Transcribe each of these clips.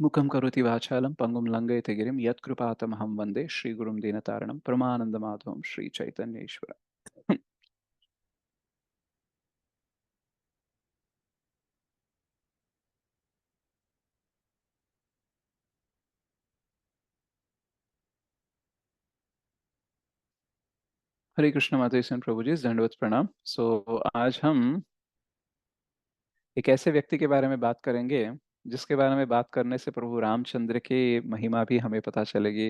मुखं करोति वाचालं पंगुं लङ्घयति गिरिं यत्कृपातमहं वन्दे श्रीगुरुं दीनतारिणं परमानन्दमाधवं श्रीचैतन्येश्वरम्। हरे कृष्ण माता जी प्रभु जी, दंडवत प्रणाम। आज हम एक ऐसे व्यक्ति के बारे में बात करेंगे जिसके बारे में बात करने से प्रभु रामचंद्र की महिमा भी हमें पता चलेगी।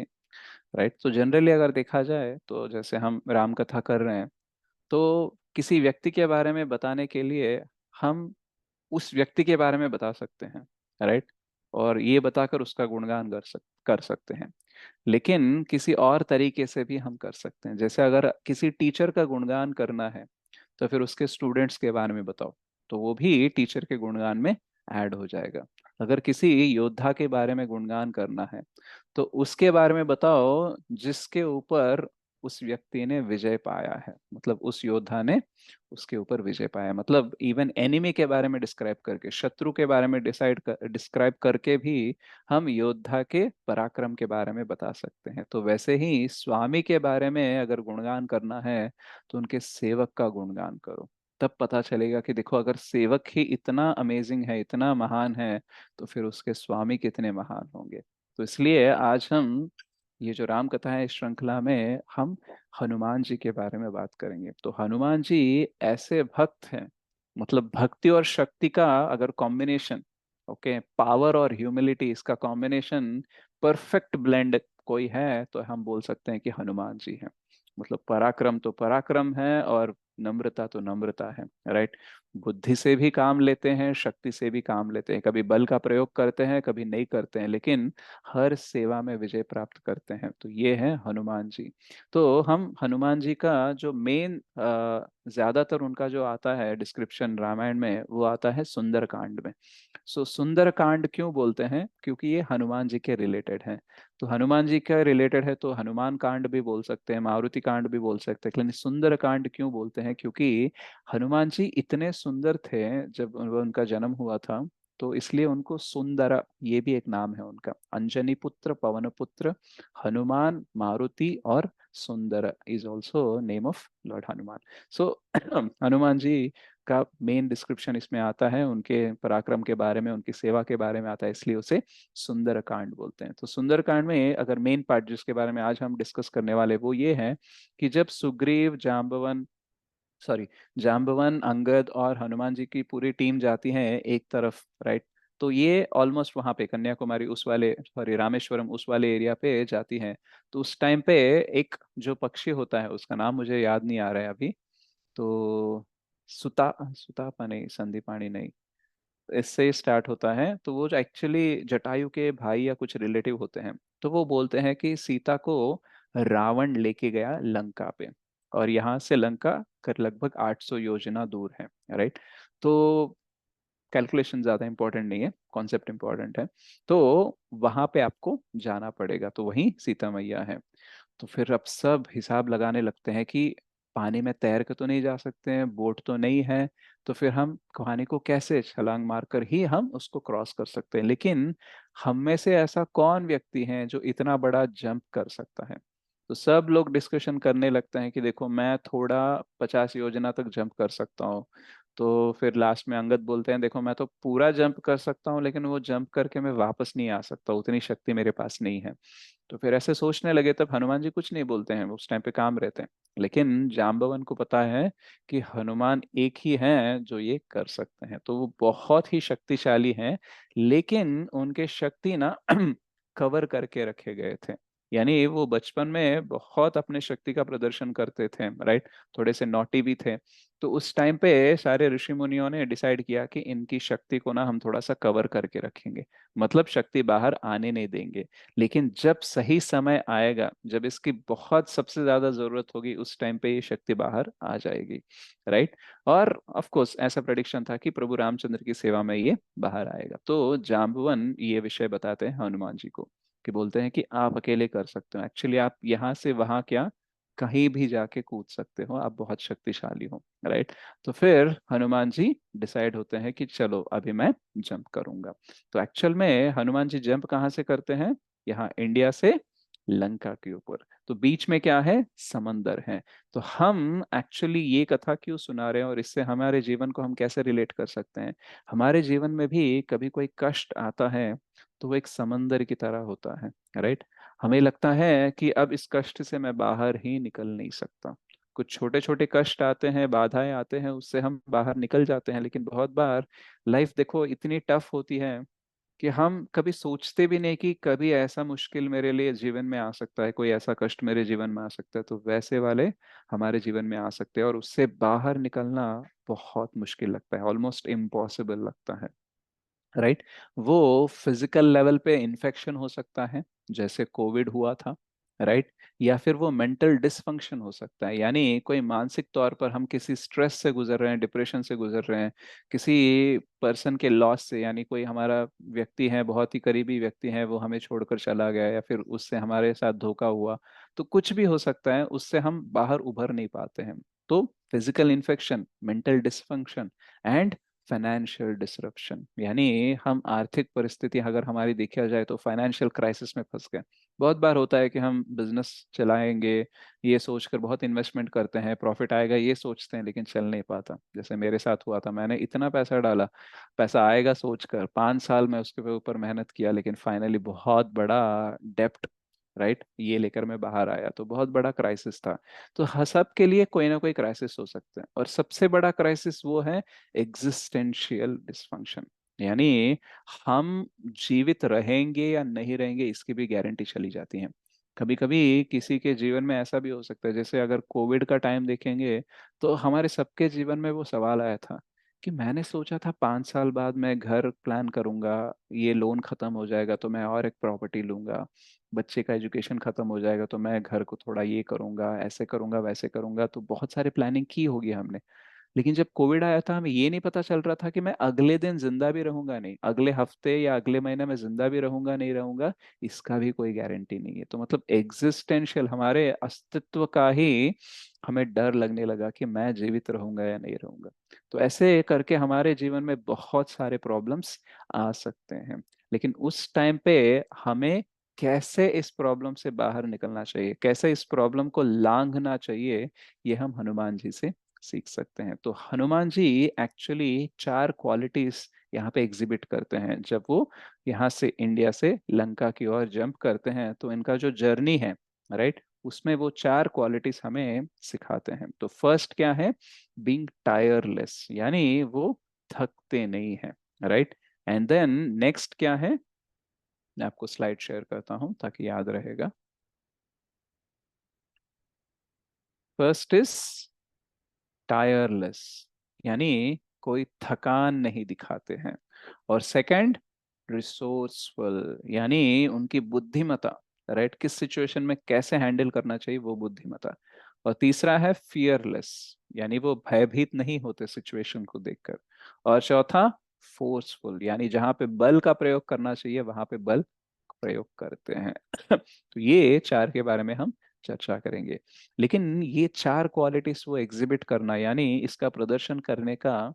राइट। तो जनरली अगर देखा जाए तो जैसे हम राम कथा कर रहे हैं, तो किसी व्यक्ति के बारे में बताने के लिए हम उस व्यक्ति के बारे में बता सकते हैं। राइट। और ये बताकर उसका गुणगान कर सकते हैं। लेकिन किसी और तरीके से भी हम कर सकते हैं। जैसे अगर किसी टीचर का गुणगान करना है तो फिर उसके स्टूडेंट्स के बारे में बताओ, तो वो भी टीचर के गुणगान में ऐड हो जाएगा। अगर किसी योद्धा के बारे में गुणगान करना है तो उसके बारे में बताओ जिसके ऊपर उस व्यक्ति ने विजय पाया है, मतलब उस योद्धा ने उसके ऊपर विजय पाया। मतलब इवन एनिमी के बारे में डिस्क्राइब करके, शत्रु के बारे में डिस्क्राइब करके भी हम योद्धा के पराक्रम के बारे में बता सकते हैं। तो वैसे ही स्वामी के बारे में अगर गुणगान करना है तो उनके सेवक का गुणगान करो। तब पता चलेगा कि देखो, अगर सेवक ही इतना अमेजिंग है, इतना महान है, तो फिर उसके स्वामी कितने महान होंगे। तो इसलिए आज हम ये जो राम कथा है, इस श्रृंखला में हम हनुमान जी के बारे में बात करेंगे। तो हनुमान जी ऐसे भक्त हैं, मतलब भक्ति और शक्ति का अगर कॉम्बिनेशन, ओके, पावर और ह्यूमिलिटी, इसका कॉम्बिनेशन परफेक्ट ब्लेंड कोई है तो हम बोल सकते हैं कि हनुमान जी हैं। मतलब पराक्रम तो पराक्रम है और नम्रता तो नम्रता है। राइट। बुद्धि से भी काम लेते हैं, शक्ति से भी काम लेते हैं, कभी बल का प्रयोग करते हैं कभी नहीं करते हैं, लेकिन हर सेवा में विजय प्राप्त करते हैं। तो ये है हनुमान जी। तो हम हनुमान जी का जो मेन ज्यादातर उनका जो आता है डिस्क्रिप्शन रामायण में, वो आता है सुंदर कांड में। सुंदर कांड क्यों बोलते हैं? क्योंकि ये हनुमान जी के रिलेटेड है। तो हनुमान जी का रिलेटेड है तो हनुमान कांड भी बोल सकते हैं, मारुति कांड भी बोल सकते हैं, लेकिन सुंदर कांड क्यों बोलते हैं? क्योंकि हनुमान जी इतने सुंदर थे जब उनका जन्म हुआ था, तो इसलिए उनको सुंदर, ये भी एक नाम है उनका। अंजनी पुत्र, पवन पुत्र, हनुमान, मारुति और Sundar is also name of lord Hanuman. So Hanuman ji का मेन डिस्क्रिप्शन इसमें आता है, उनके पराक्रम के बारे में, उनकी सेवा के बारे में आता है, इसलिए उसे सुंदर कांड बोलते हैं। तो सुंदर कांड में अगर मेन पार्ट जिसके बारे में आज हम डिस्कस करने वाले, वो ये है कि जब सुग्रीव, जाम्बवन, अंगद और हनुमान जी की पूरी टीम जाती है एक तरफ, राइट, तो ये ऑलमोस्ट वहां पे कन्याकुमारी उस वाले, सॉरी रामेश्वरम उस वाले एरिया पे जाती हैं। तो उस टाइम पे एक जो पक्षी होता है, उसका नाम मुझे याद नहीं आ रहा है अभी, तो सुतापा नहीं, संदीपानी नहीं, इससे स्टार्ट होता है। तो वो जो एक्चुअली जटायु के भाई या कुछ रिलेटिव होते हैं, तो वो बोलते हैं कि सीता को रावण लेके गया लंका पे, और यहाँ से लंका कर लगभग 800 योजना दूर है। राइट। तो कैलकुलेशन ज्यादा इंपॉर्टेंट नहीं है, कॉन्सेप्ट इंपॉर्टेंट है। तो वहां पे आपको जाना पड़ेगा, तो वहीं सीता मैया है। तो फिर अब सब हिसाब लगाने लगते हैं कि पानी में तैर के तो नहीं जा सकते हैं, बोट तो नहीं है, तो फिर हम पानी को कैसे छलांग मारकर ही हम उसको क्रॉस कर सकते हैं। लेकिन हम में से ऐसा कौन व्यक्ति है जो इतना बड़ा जंप कर सकता है? तो सब लोग डिस्कशन करने लगते हैं कि देखो, मैं थोड़ा 50 योजना तक जंप कर सकता हूँ। तो फिर लास्ट में अंगद बोलते हैं, देखो मैं तो पूरा जंप कर सकता हूँ, लेकिन वो जंप करके मैं वापस नहीं आ सकता, उतनी शक्ति मेरे पास नहीं है। तो फिर ऐसे सोचने लगे, तब हनुमान जी कुछ नहीं बोलते हैं, वो उस टाइम पे काम रहते हैं। लेकिन जाम्बवन को पता है कि हनुमान एक ही हैं जो ये कर सकते हैं, तो वो बहुत ही शक्तिशाली हैं। लेकिन उनके शक्ति ना कवर करके रखे गए थे। यानी वो बचपन में बहुत अपने शक्ति का प्रदर्शन करते थे, राइट, थोड़े से नॉटी भी थे। तो उस टाइम पे सारे ऋषि मुनियों ने डिसाइड किया कि इनकी शक्ति को ना हम थोड़ा सा कवर करके रखेंगे, मतलब शक्ति बाहर आने नहीं देंगे। लेकिन जब सही समय आएगा, जब इसकी बहुत सबसे ज्यादा जरूरत होगी, उस टाइम पे ये शक्ति बाहर आ जाएगी। राइट। और ऑफ कोर्स ऐसा प्रेडिक्शन था कि प्रभु रामचंद्र की सेवा में ये बाहर आएगा। तो जाम्बवन ये विषय बताते हैं हनुमान जी को, कि बोलते हैं कि आप अकेले कर सकते हो। एक्चुअली आप यहाँ से वहां क्या, कहीं भी जाके कूद सकते हो, आप बहुत शक्तिशाली हो, राइट। तो फिर हनुमान जी डिसाइड होते हैं कि चलो अभी मैं जंप करूंगा। तो एक्चुअल में हनुमान जी जंप कहाँ से करते हैं? यहाँ इंडिया से लंका के ऊपर। तो बीच में क्या है? समंदर है। तो हम एक्चुअली ये कथा क्यों सुना रहे हैं और इससे हमारे जीवन को हम कैसे रिलेट कर सकते हैं? हमारे जीवन में भी कभी कोई कष्ट आता है तो वो एक समंदर की तरह होता है, राइट। हमें लगता है कि अब इस कष्ट से मैं बाहर ही निकल नहीं सकता। कुछ छोटे छोटे कष्ट आते हैं, बाधाएं आते हैं, उससे हम बाहर निकल जाते हैं, लेकिन बहुत बार लाइफ देखो इतनी टफ होती है कि हम कभी सोचते भी नहीं कि कभी ऐसा मुश्किल मेरे लिए जीवन में आ सकता है, कोई ऐसा कष्ट मेरे जीवन में आ सकता है। तो वैसे वाले हमारे जीवन में आ सकते हैं और उससे बाहर निकलना बहुत मुश्किल लगता है, ऑलमोस्ट इम्पॉसिबल लगता है, राइट। वो फिजिकल लेवल पे इन्फेक्शन हो सकता है, जैसे कोविड हुआ था, राइट। या फिर वो मेंटल डिसफंक्शन हो सकता है, यानी कोई मानसिक तौर पर हम किसी स्ट्रेस से गुजर रहे हैं, डिप्रेशन से गुजर रहे हैं, किसी पर्सन के लॉस से, यानी कोई हमारा व्यक्ति है, बहुत ही करीबी व्यक्ति है, वो हमें छोड़कर चला गया या फिर उससे हमारे साथ धोखा हुआ। तो कुछ भी हो सकता है, उससे हम बाहर उभर नहीं पाते हैं। तो physical infection, mental dysfunction and financial disruption, यानी हम आर्थिक परिस्थिति अगर हमारी देखा जाए तो फाइनेंशियल क्राइसिस में फंस गए। बहुत बार होता है कि हम बिजनेस चलाएंगे ये सोचकर बहुत इन्वेस्टमेंट करते हैं, प्रॉफिट आएगा ये सोचते हैं, लेकिन चल नहीं पाता। जैसे मेरे साथ हुआ था, मैंने इतना पैसा डाला, पैसा आएगा सोचकर 5 साल में उसके ऊपर मेहनत किया, लेकिन फाइनली बहुत बड़ा डेप्ट, राइट, ये लेकर मैं बाहर आया। तो बहुत बड़ा क्राइसिस था। तो हर सबके लिए कोई ना कोई क्राइसिस हो सकते हैं, और सबसे बड़ा क्राइसिस वो है एग्जिस्टेंशियल डिसफंक्शन, यानी हम जीवित रहेंगे या नहीं रहेंगे इसकी भी गारंटी चली जाती है। कभी कभी किसी के जीवन में ऐसा भी हो सकता है, जैसे अगर कोविड का टाइम देखेंगे तो हमारे सबके जीवन में वो सवाल आया था कि मैंने सोचा था 5 साल बाद मैं घर प्लान करूंगा, ये लोन खत्म हो जाएगा तो मैं और एक प्रॉपर्टी लूंगा, बच्चे का एजुकेशन खत्म हो जाएगा तो मैं घर को थोड़ा ये करूंगा, ऐसे करूंगा, वैसे करूंगा। तो बहुत सारे प्लानिंग की होगी हमने। लेकिन जब कोविड आया था हमें ये नहीं पता चल रहा था कि मैं अगले दिन जिंदा भी रहूंगा नहीं, अगले हफ्ते या अगले महीने में जिंदा भी रहूंगा नहीं रहूंगा, इसका भी कोई गारंटी नहीं है। तो मतलब एग्जिस्टेंशियल, हमारे अस्तित्व का ही हमें डर लगने लगा कि मैं जीवित रहूंगा या नहीं रहूंगा। तो ऐसे करके हमारे जीवन में बहुत सारे प्रॉब्लम्स आ सकते हैं। लेकिन उस टाइम पे हमें कैसे इस प्रॉब्लम से बाहर निकलना चाहिए, कैसे इस प्रॉब्लम को लांघना चाहिए, ये हम हनुमान जी से सीख सकते हैं। तो हनुमान जी एक्चुअली 4 क्वालिटीज यहाँ पे एग्जिबिट करते हैं जब वो यहाँ से इंडिया से लंका की ओर जंप करते हैं। तो इनका जो जर्नी है, राइट, उसमें वो 4 क्वालिटीज हमें सिखाते हैं। तो फर्स्ट क्या है? बीइंग टायरलेस, यानी वो थकते नहीं है, राइट। एंड देन नेक्स्ट क्या है? मैं आपको स्लाइड शेयर करता हूं ताकि याद रहेगा। फर्स्ट इज टायरलेस, यानी कोई थकान नहीं दिखाते हैं। और सेकंड, रिसोर्सफुल, यानी उनकी बुद्धिमता, राइट, किस सिचुएशन में कैसे हैंडल करना चाहिए वो बुद्धिमता। और तीसरा है फियरलेस, यानी वो भयभीत नहीं होते सिचुएशन को देखकर। और चौथा, फोर्सफुल, यानी जहां पे बल का प्रयोग करना चाहिए वहां पे बल प्रयोग करते हैं। तो ये 4 के बारे में हम चर्चा करेंगे। लेकिन ये 4 क्वालिटीज वो एग्जिबिट करना, यानी इसका प्रदर्शन करने का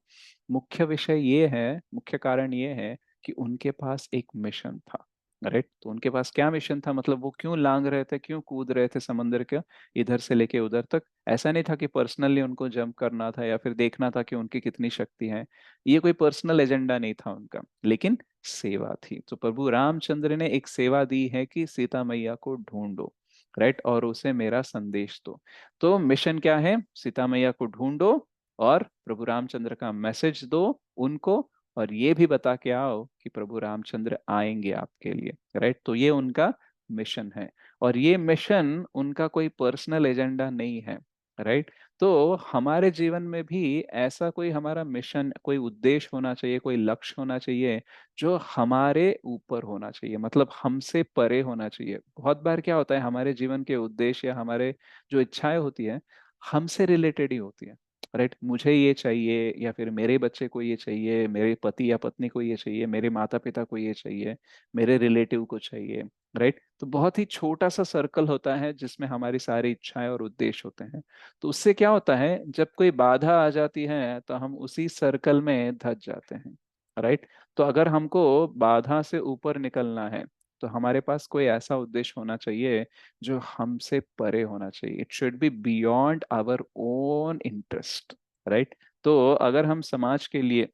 मुख्य विषय ये है, मुख्य कारण ये है कि उनके पास एक मिशन था, राइट। तो उनके पास क्या मिशन था, मतलब वो क्यों लांग रहे थे, क्यों कूद रहे थे समंदर के इधर से लेके उधर तक? ऐसा नहीं था कि पर्सनली उनको जंप करना था या फिर देखना था कि उनकी कितनी शक्ति है। ये कोई पर्सनल एजेंडा नहीं था उनका, लेकिन सेवा थी। तो प्रभु रामचंद्र ने एक सेवा दी है कि सीता मैया को ढूंढो, राइट, और उसे मेरा संदेश दो। तो मिशन क्या है? सीता मैया को ढूंढो और प्रभु रामचंद्र का मैसेज दो उनको, और ये भी बता के आओ कि प्रभु रामचंद्र आएंगे आपके लिए, राइट। तो ये उनका मिशन है। और ये मिशन उनका कोई पर्सनल एजेंडा नहीं है, राइट। तो हमारे जीवन में भी ऐसा कोई हमारा मिशन, कोई उद्देश्य होना चाहिए, कोई लक्ष्य होना चाहिए जो हमारे ऊपर होना चाहिए, मतलब हमसे परे होना चाहिए। बहुत बार क्या होता है, हमारे जीवन के उद्देश्य या हमारे जो इच्छाएं होती है हमसे रिलेटेड ही होती है, राइट, मुझे ये चाहिए या फिर मेरे बच्चे को ये चाहिए, मेरे पति या पत्नी को ये चाहिए, मेरे माता पिता को ये चाहिए, मेरे रिलेटिव को चाहिए। राइट, तो बहुत ही छोटा सा सर्कल होता है जिसमें हमारी सारी इच्छाएं और उद्देश्य होते हैं। तो उससे क्या होता है, जब कोई बाधा आ जाती है तो हम उसी सर्कल में धंस जाते हैं। राइट, तो अगर हमको बाधा से ऊपर निकलना है तो हमारे पास कोई ऐसा उद्देश्य होना चाहिए जो हमसे परे होना चाहिए। It should be beyond our own interest. Right, तो अगर हम समाज के लिए,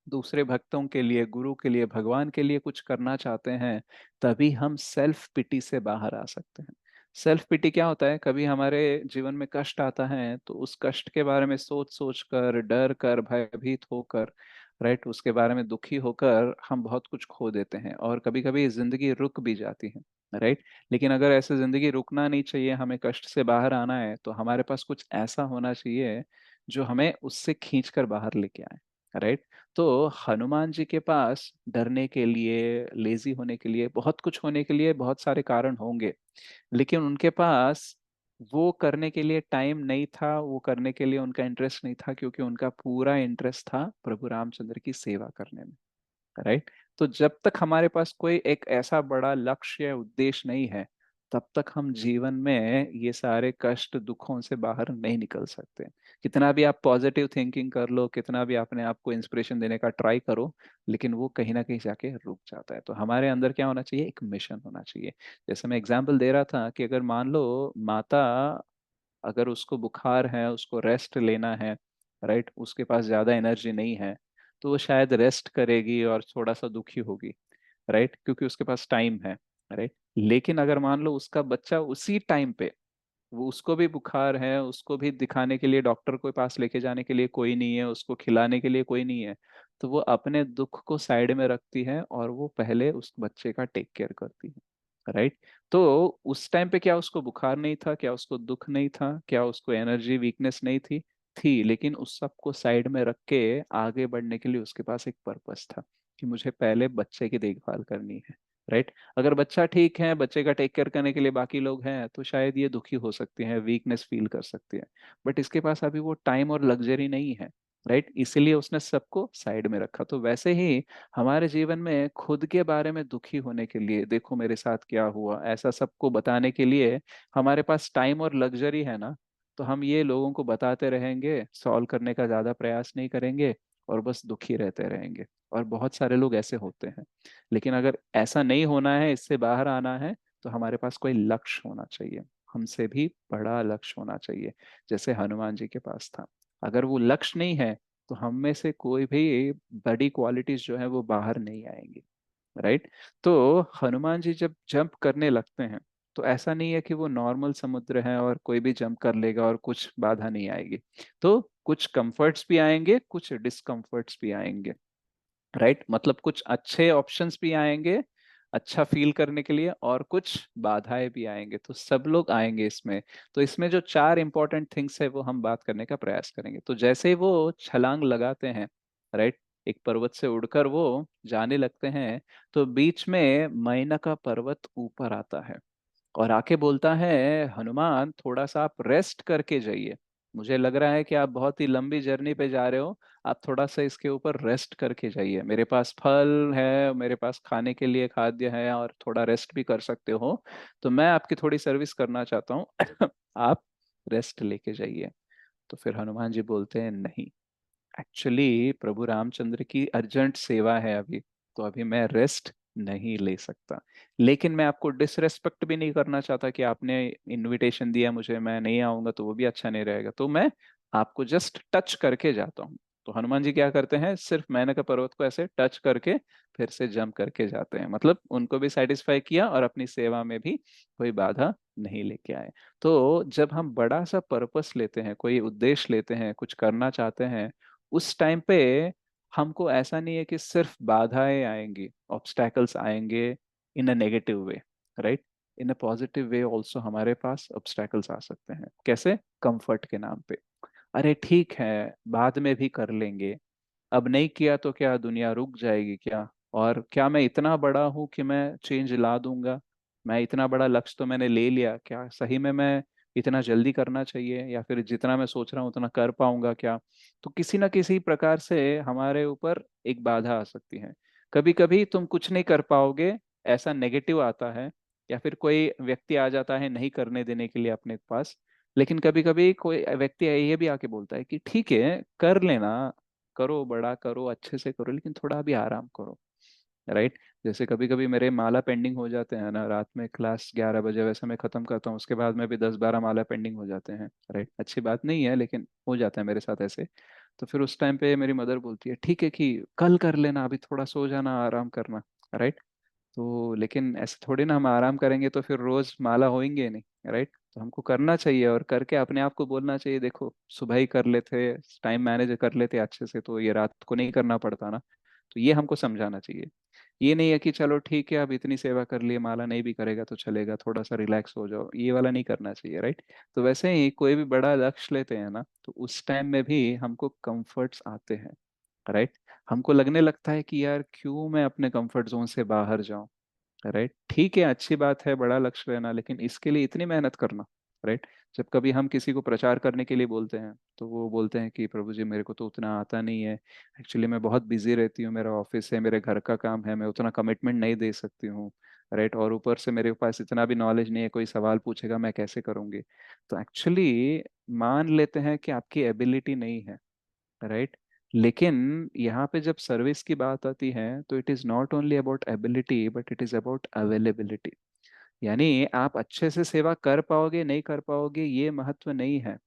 दूसरे भक्तों के लिए, गुरु के लिए, भगवान के लिए कुछ करना चाहते हैं, तभी हम सेल्फ पिटी से बाहर आ सकते हैं। सेल्फ पिटी क्या होता है, कभी हमारे जीवन में कष्ट आता है तो उस कष्ट के बारे में सोच सोच कर, डर कर, भयभीत होकर, राइट, उसके बारे में दुखी होकर हम बहुत कुछ खो देते हैं और कभी कभी जिंदगी रुक भी जाती है। राइट, लेकिन अगर ऐसे जिंदगी रुकना नहीं चाहिए, हमें कष्ट से बाहर आना है, तो हमारे पास कुछ ऐसा होना चाहिए जो हमें उससे खींच कर बाहर लेके आए। राइट, तो हनुमान जी के पास डरने के लिए, लेजी होने के लिए, बहुत कुछ होने के लिए बहुत सारे कारण होंगे, लेकिन उनके पास वो करने के लिए टाइम नहीं था, वो करने के लिए उनका इंटरेस्ट नहीं था, क्योंकि उनका पूरा इंटरेस्ट था प्रभु रामचंद्र की सेवा करने में। राइट, तो जब तक हमारे पास कोई एक ऐसा बड़ा लक्ष्य या उद्देश्य नहीं है, तब तक हम जीवन में ये सारे कष्ट दुखों से बाहर नहीं निकल सकते। कितना भी आप पॉजिटिव थिंकिंग कर लो, कितना भी अपने आप को इंस्पिरेशन देने का ट्राई करो, लेकिन वो कहीं ना कहीं जाके रुक जाता है। तो हमारे अंदर क्या होना चाहिए, एक मिशन होना चाहिए। जैसे मैं एग्जाम्पल दे रहा था कि अगर मान लो माता, अगर उसको बुखार है, उसको रेस्ट लेना है, राइट, उसके पास ज्यादा एनर्जी नहीं है, तो वो शायद रेस्ट करेगी और थोड़ा सा दुखी होगी। राइट, क्योंकि उसके पास टाइम है। राइट, लेकिन अगर मान लो उसका बच्चा उसी टाइम पे, वो उसको भी बुखार है, उसको भी दिखाने के लिए डॉक्टर के पास लेके जाने के लिए कोई नहीं है, उसको खिलाने के लिए कोई नहीं है, तो वो अपने दुख को साइड में रखती है और वो पहले उस बच्चे का टेक केयर करती है। राइट, तो उस टाइम पे क्या उसको बुखार नहीं था, क्या उसको दुख नहीं था, क्या उसको एनर्जी वीकनेस नहीं थी? थी, लेकिन उस सब को साइड में रख के आगे बढ़ने के लिए उसके पास एक पर्पस था कि मुझे पहले बच्चे की देखभाल करनी है। राइट, अगर बच्चा ठीक है, बच्चे का टेक केयर करने के लिए बाकी लोग हैं, तो शायद ये दुखी हो सकती है, वीकनेस फील कर सकती है, बट इसके पास अभी वो टाइम और लग्जरी नहीं है। राइट, इसीलिए उसने सबको साइड में रखा। तो वैसे ही हमारे जीवन में खुद के बारे में दुखी होने के लिए, देखो मेरे साथ क्या हुआ, ऐसा सबको बताने के लिए हमारे पास टाइम और लग्जरी है ना, तो हम ये लोगों को बताते रहेंगे, सॉल्व करने का ज्यादा प्रयास नहीं करेंगे और बस दुखी रहते रहेंगे। और बहुत सारे लोग ऐसे होते हैं। लेकिन अगर ऐसा नहीं होना है, इससे बाहर आना है, तो हमारे पास कोई लक्ष्य होना चाहिए, हमसे भी बड़ा लक्ष्य होना चाहिए, जैसे हनुमान जी के पास था। अगर वो लक्ष्य नहीं है तो हम में से कोई भी बड़ी क्वालिटीज जो है वो बाहर नहीं आएंगी। राइट, तो हनुमान जी जब जंप करने लगते हैं, तो ऐसा नहीं है कि वो नॉर्मल समुद्र है और कोई भी जंप कर लेगा और कुछ बाधा नहीं आएगी। तो कुछ कंफर्ट्स भी आएंगे, कुछ डिस्कम्फर्ट्स भी आएंगे। राइट, मतलब कुछ अच्छे ऑप्शंस भी आएंगे अच्छा फील करने के लिए, और कुछ बाधाएं भी आएंगे, तो सब लोग आएंगे इसमें। तो इसमें जो चार इंपॉर्टेंट थिंग्स है वो हम बात करने का प्रयास करेंगे। तो जैसे ही वो छलांग लगाते हैं, राइट, एक पर्वत से उड़कर वो जाने लगते हैं, तो बीच में मैना का पर्वत ऊपर आता है और आके बोलता है, हनुमान थोड़ा सा आप रेस्ट करके जाइए, मुझे लग रहा है कि आप बहुत ही लंबी जर्नी पे जा रहे हो, आप थोड़ा सा इसके ऊपर रेस्ट करके जाइए, मेरे पास फल है, मेरे पास खाने के लिए खाद्य है और थोड़ा रेस्ट भी कर सकते हो, तो मैं आपकी थोड़ी सर्विस करना चाहता हूँ आप रेस्ट लेके जाइए। तो फिर हनुमान जी बोलते हैं, नहीं, एक्चुअली प्रभु रामचंद्र की अर्जेंट सेवा है अभी, तो अभी मैं रेस्ट नहीं ले सकता। लेकिन मैं आपको डिसरेस्पेक्ट भी नहीं करना चाहता कि आपने इनविटेशन दिया मुझे, मैं नहीं आऊंगा तो वो भी अच्छा नहीं रहेगा, तो मैं आपको जस्ट टच करके जाता हूँ। तो हनुमान जी क्या करते हैं, सिर्फ मैंने का पर्वत को ऐसे टच करके फिर से जंप करके जाते हैं, मतलब उनको भी सेटिस्फाई किया और अपनी सेवा में भी कोई बाधा नहीं लेके आए। तो जब हम बड़ा सा पर्पस लेते हैं, कोई उद्देश्य लेते हैं, कुछ करना चाहते हैं, उस टाइम पे हमको ऐसा नहीं है कि सिर्फ बाधाएं आएंगी, ऑब्स्टैकल्स आएंगे in a negative way. Right, in a positive way also हमारे पास ऑब्स्टैकल्स आ सकते हैं। कैसे? कंफर्ट के नाम पे, अरे ठीक है, बाद में भी कर लेंगे, अब नहीं किया तो क्या दुनिया रुक जाएगी क्या? और क्या मैं इतना बड़ा हूं कि मैं चेंज ला दूंगा? मैं इतना बड़ा लक्ष्य तो मैंने ले लिया, क्या सही में मैं इतना जल्दी करना चाहिए, या फिर जितना मैं सोच रहा हूँ उतना कर पाऊंगा क्या? तो किसी ना किसी प्रकार से हमारे ऊपर एक बाधा आ सकती है। कभी कभी तुम कुछ नहीं कर पाओगे, ऐसा नेगेटिव आता है, या फिर कोई व्यक्ति आ जाता है नहीं करने देने के लिए अपने पास। लेकिन कभी कभी कोई व्यक्ति ये भी आके बोलता है कि ठीक है, कर लेना, करो, बड़ा करो, अच्छे से करो, लेकिन थोड़ा अभी आराम करो। राइट? जैसे कभी कभी मेरे माला पेंडिंग हो जाते हैं ना, रात में क्लास 11 बजे वैसे मैं खत्म करता हूँ, उसके बाद में भी 10-12 माला पेंडिंग हो जाते हैं। राइट? अच्छी बात नहीं है, लेकिन हो जाता है मेरे साथ ऐसे। तो फिर उस टाइम पे मेरी मदर बोलती है ठीक है कि कल कर लेना, अभी थोड़ा सो जाना, आराम करना। राइट? तो लेकिन ऐसे थोड़ी ना हम आराम करेंगे तो फिर रोज माला होंगे नहीं। राइट? तो हमको करना चाहिए, और करके अपने आप को बोलना चाहिए देखो सुबह ही कर लेते, टाइम मैनेज कर लेते अच्छे से, तो ये रात को नहीं करना पड़ता ना। तो ये हमको समझाना चाहिए। ये नहीं है कि चलो ठीक है अब इतनी सेवा कर लिए, माला नहीं भी करेगा तो चलेगा, थोड़ा सा रिलैक्स हो जाओ, ये वाला नहीं करना चाहिए। राइट? तो वैसे ही कोई भी बड़ा लक्ष्य लेते हैं ना, तो उस टाइम में भी हमको कंफर्ट्स आते हैं। राइट? हमको लगने लगता है कि यार क्यों मैं अपने कंफर्ट जोन से बाहर जाऊं। राइट? ठीक है, अच्छी बात है बड़ा लक्ष्य लेना, लेकिन इसके लिए इतनी मेहनत करना। राइट? जब कभी हम किसी को प्रचार करने के लिए बोलते हैं, तो वो बोलते हैं कि प्रभु जी मेरे को तो उतना आता नहीं है, एक्चुअली मैं बहुत बिजी रहती हूँ, मेरा ऑफिस है, मेरे घर का काम है, मैं उतना कमिटमेंट नहीं दे सकती हूँ। राइट? और ऊपर से मेरे पास इतना भी नॉलेज नहीं है, कोई सवाल पूछेगा मैं कैसे करूंगी? तो एक्चुअली मान लेते हैं कि आपकी एबिलिटी नहीं है। राइट? लेकिन यहाँ पे जब सर्विस की बात आती है, तो it is not only about ability but it is about availability. यानी आप अच्छे से सेवा कर पाओगे नहीं कर पाओगे ये महत्व नहीं है,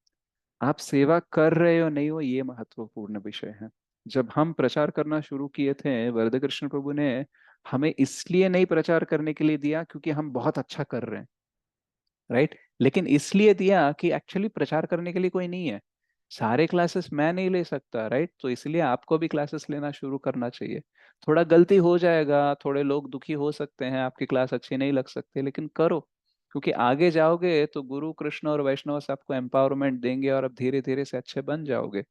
आप सेवा कर रहे हो नहीं हो ये महत्वपूर्ण विषय है। जब हम प्रचार करना शुरू किए थे, वरदकृष्ण प्रभु ने हमें इसलिए नहीं प्रचार करने के लिए दिया क्योंकि हम बहुत अच्छा कर रहे हैं। राइट? लेकिन इसलिए दिया कि एक्चुअली प्रचार करने के लिए कोई नहीं है, सारे क्लासेस मैं नहीं ले सकता। राइट? तो इसलिए आपको भी क्लासेस लेना शुरू करना चाहिए। थोड़ा गलती हो जाएगा, थोड़े लोग दुखी हो सकते हैं, आपकी क्लास अच्छी नहीं लग सकती, लेकिन करो, क्योंकि आगे जाओगे तो गुरु कृष्ण और वैष्णव से आपको एम्पावरमेंट देंगे और आप धीरे धीरे से अच्छे बन जाओगे।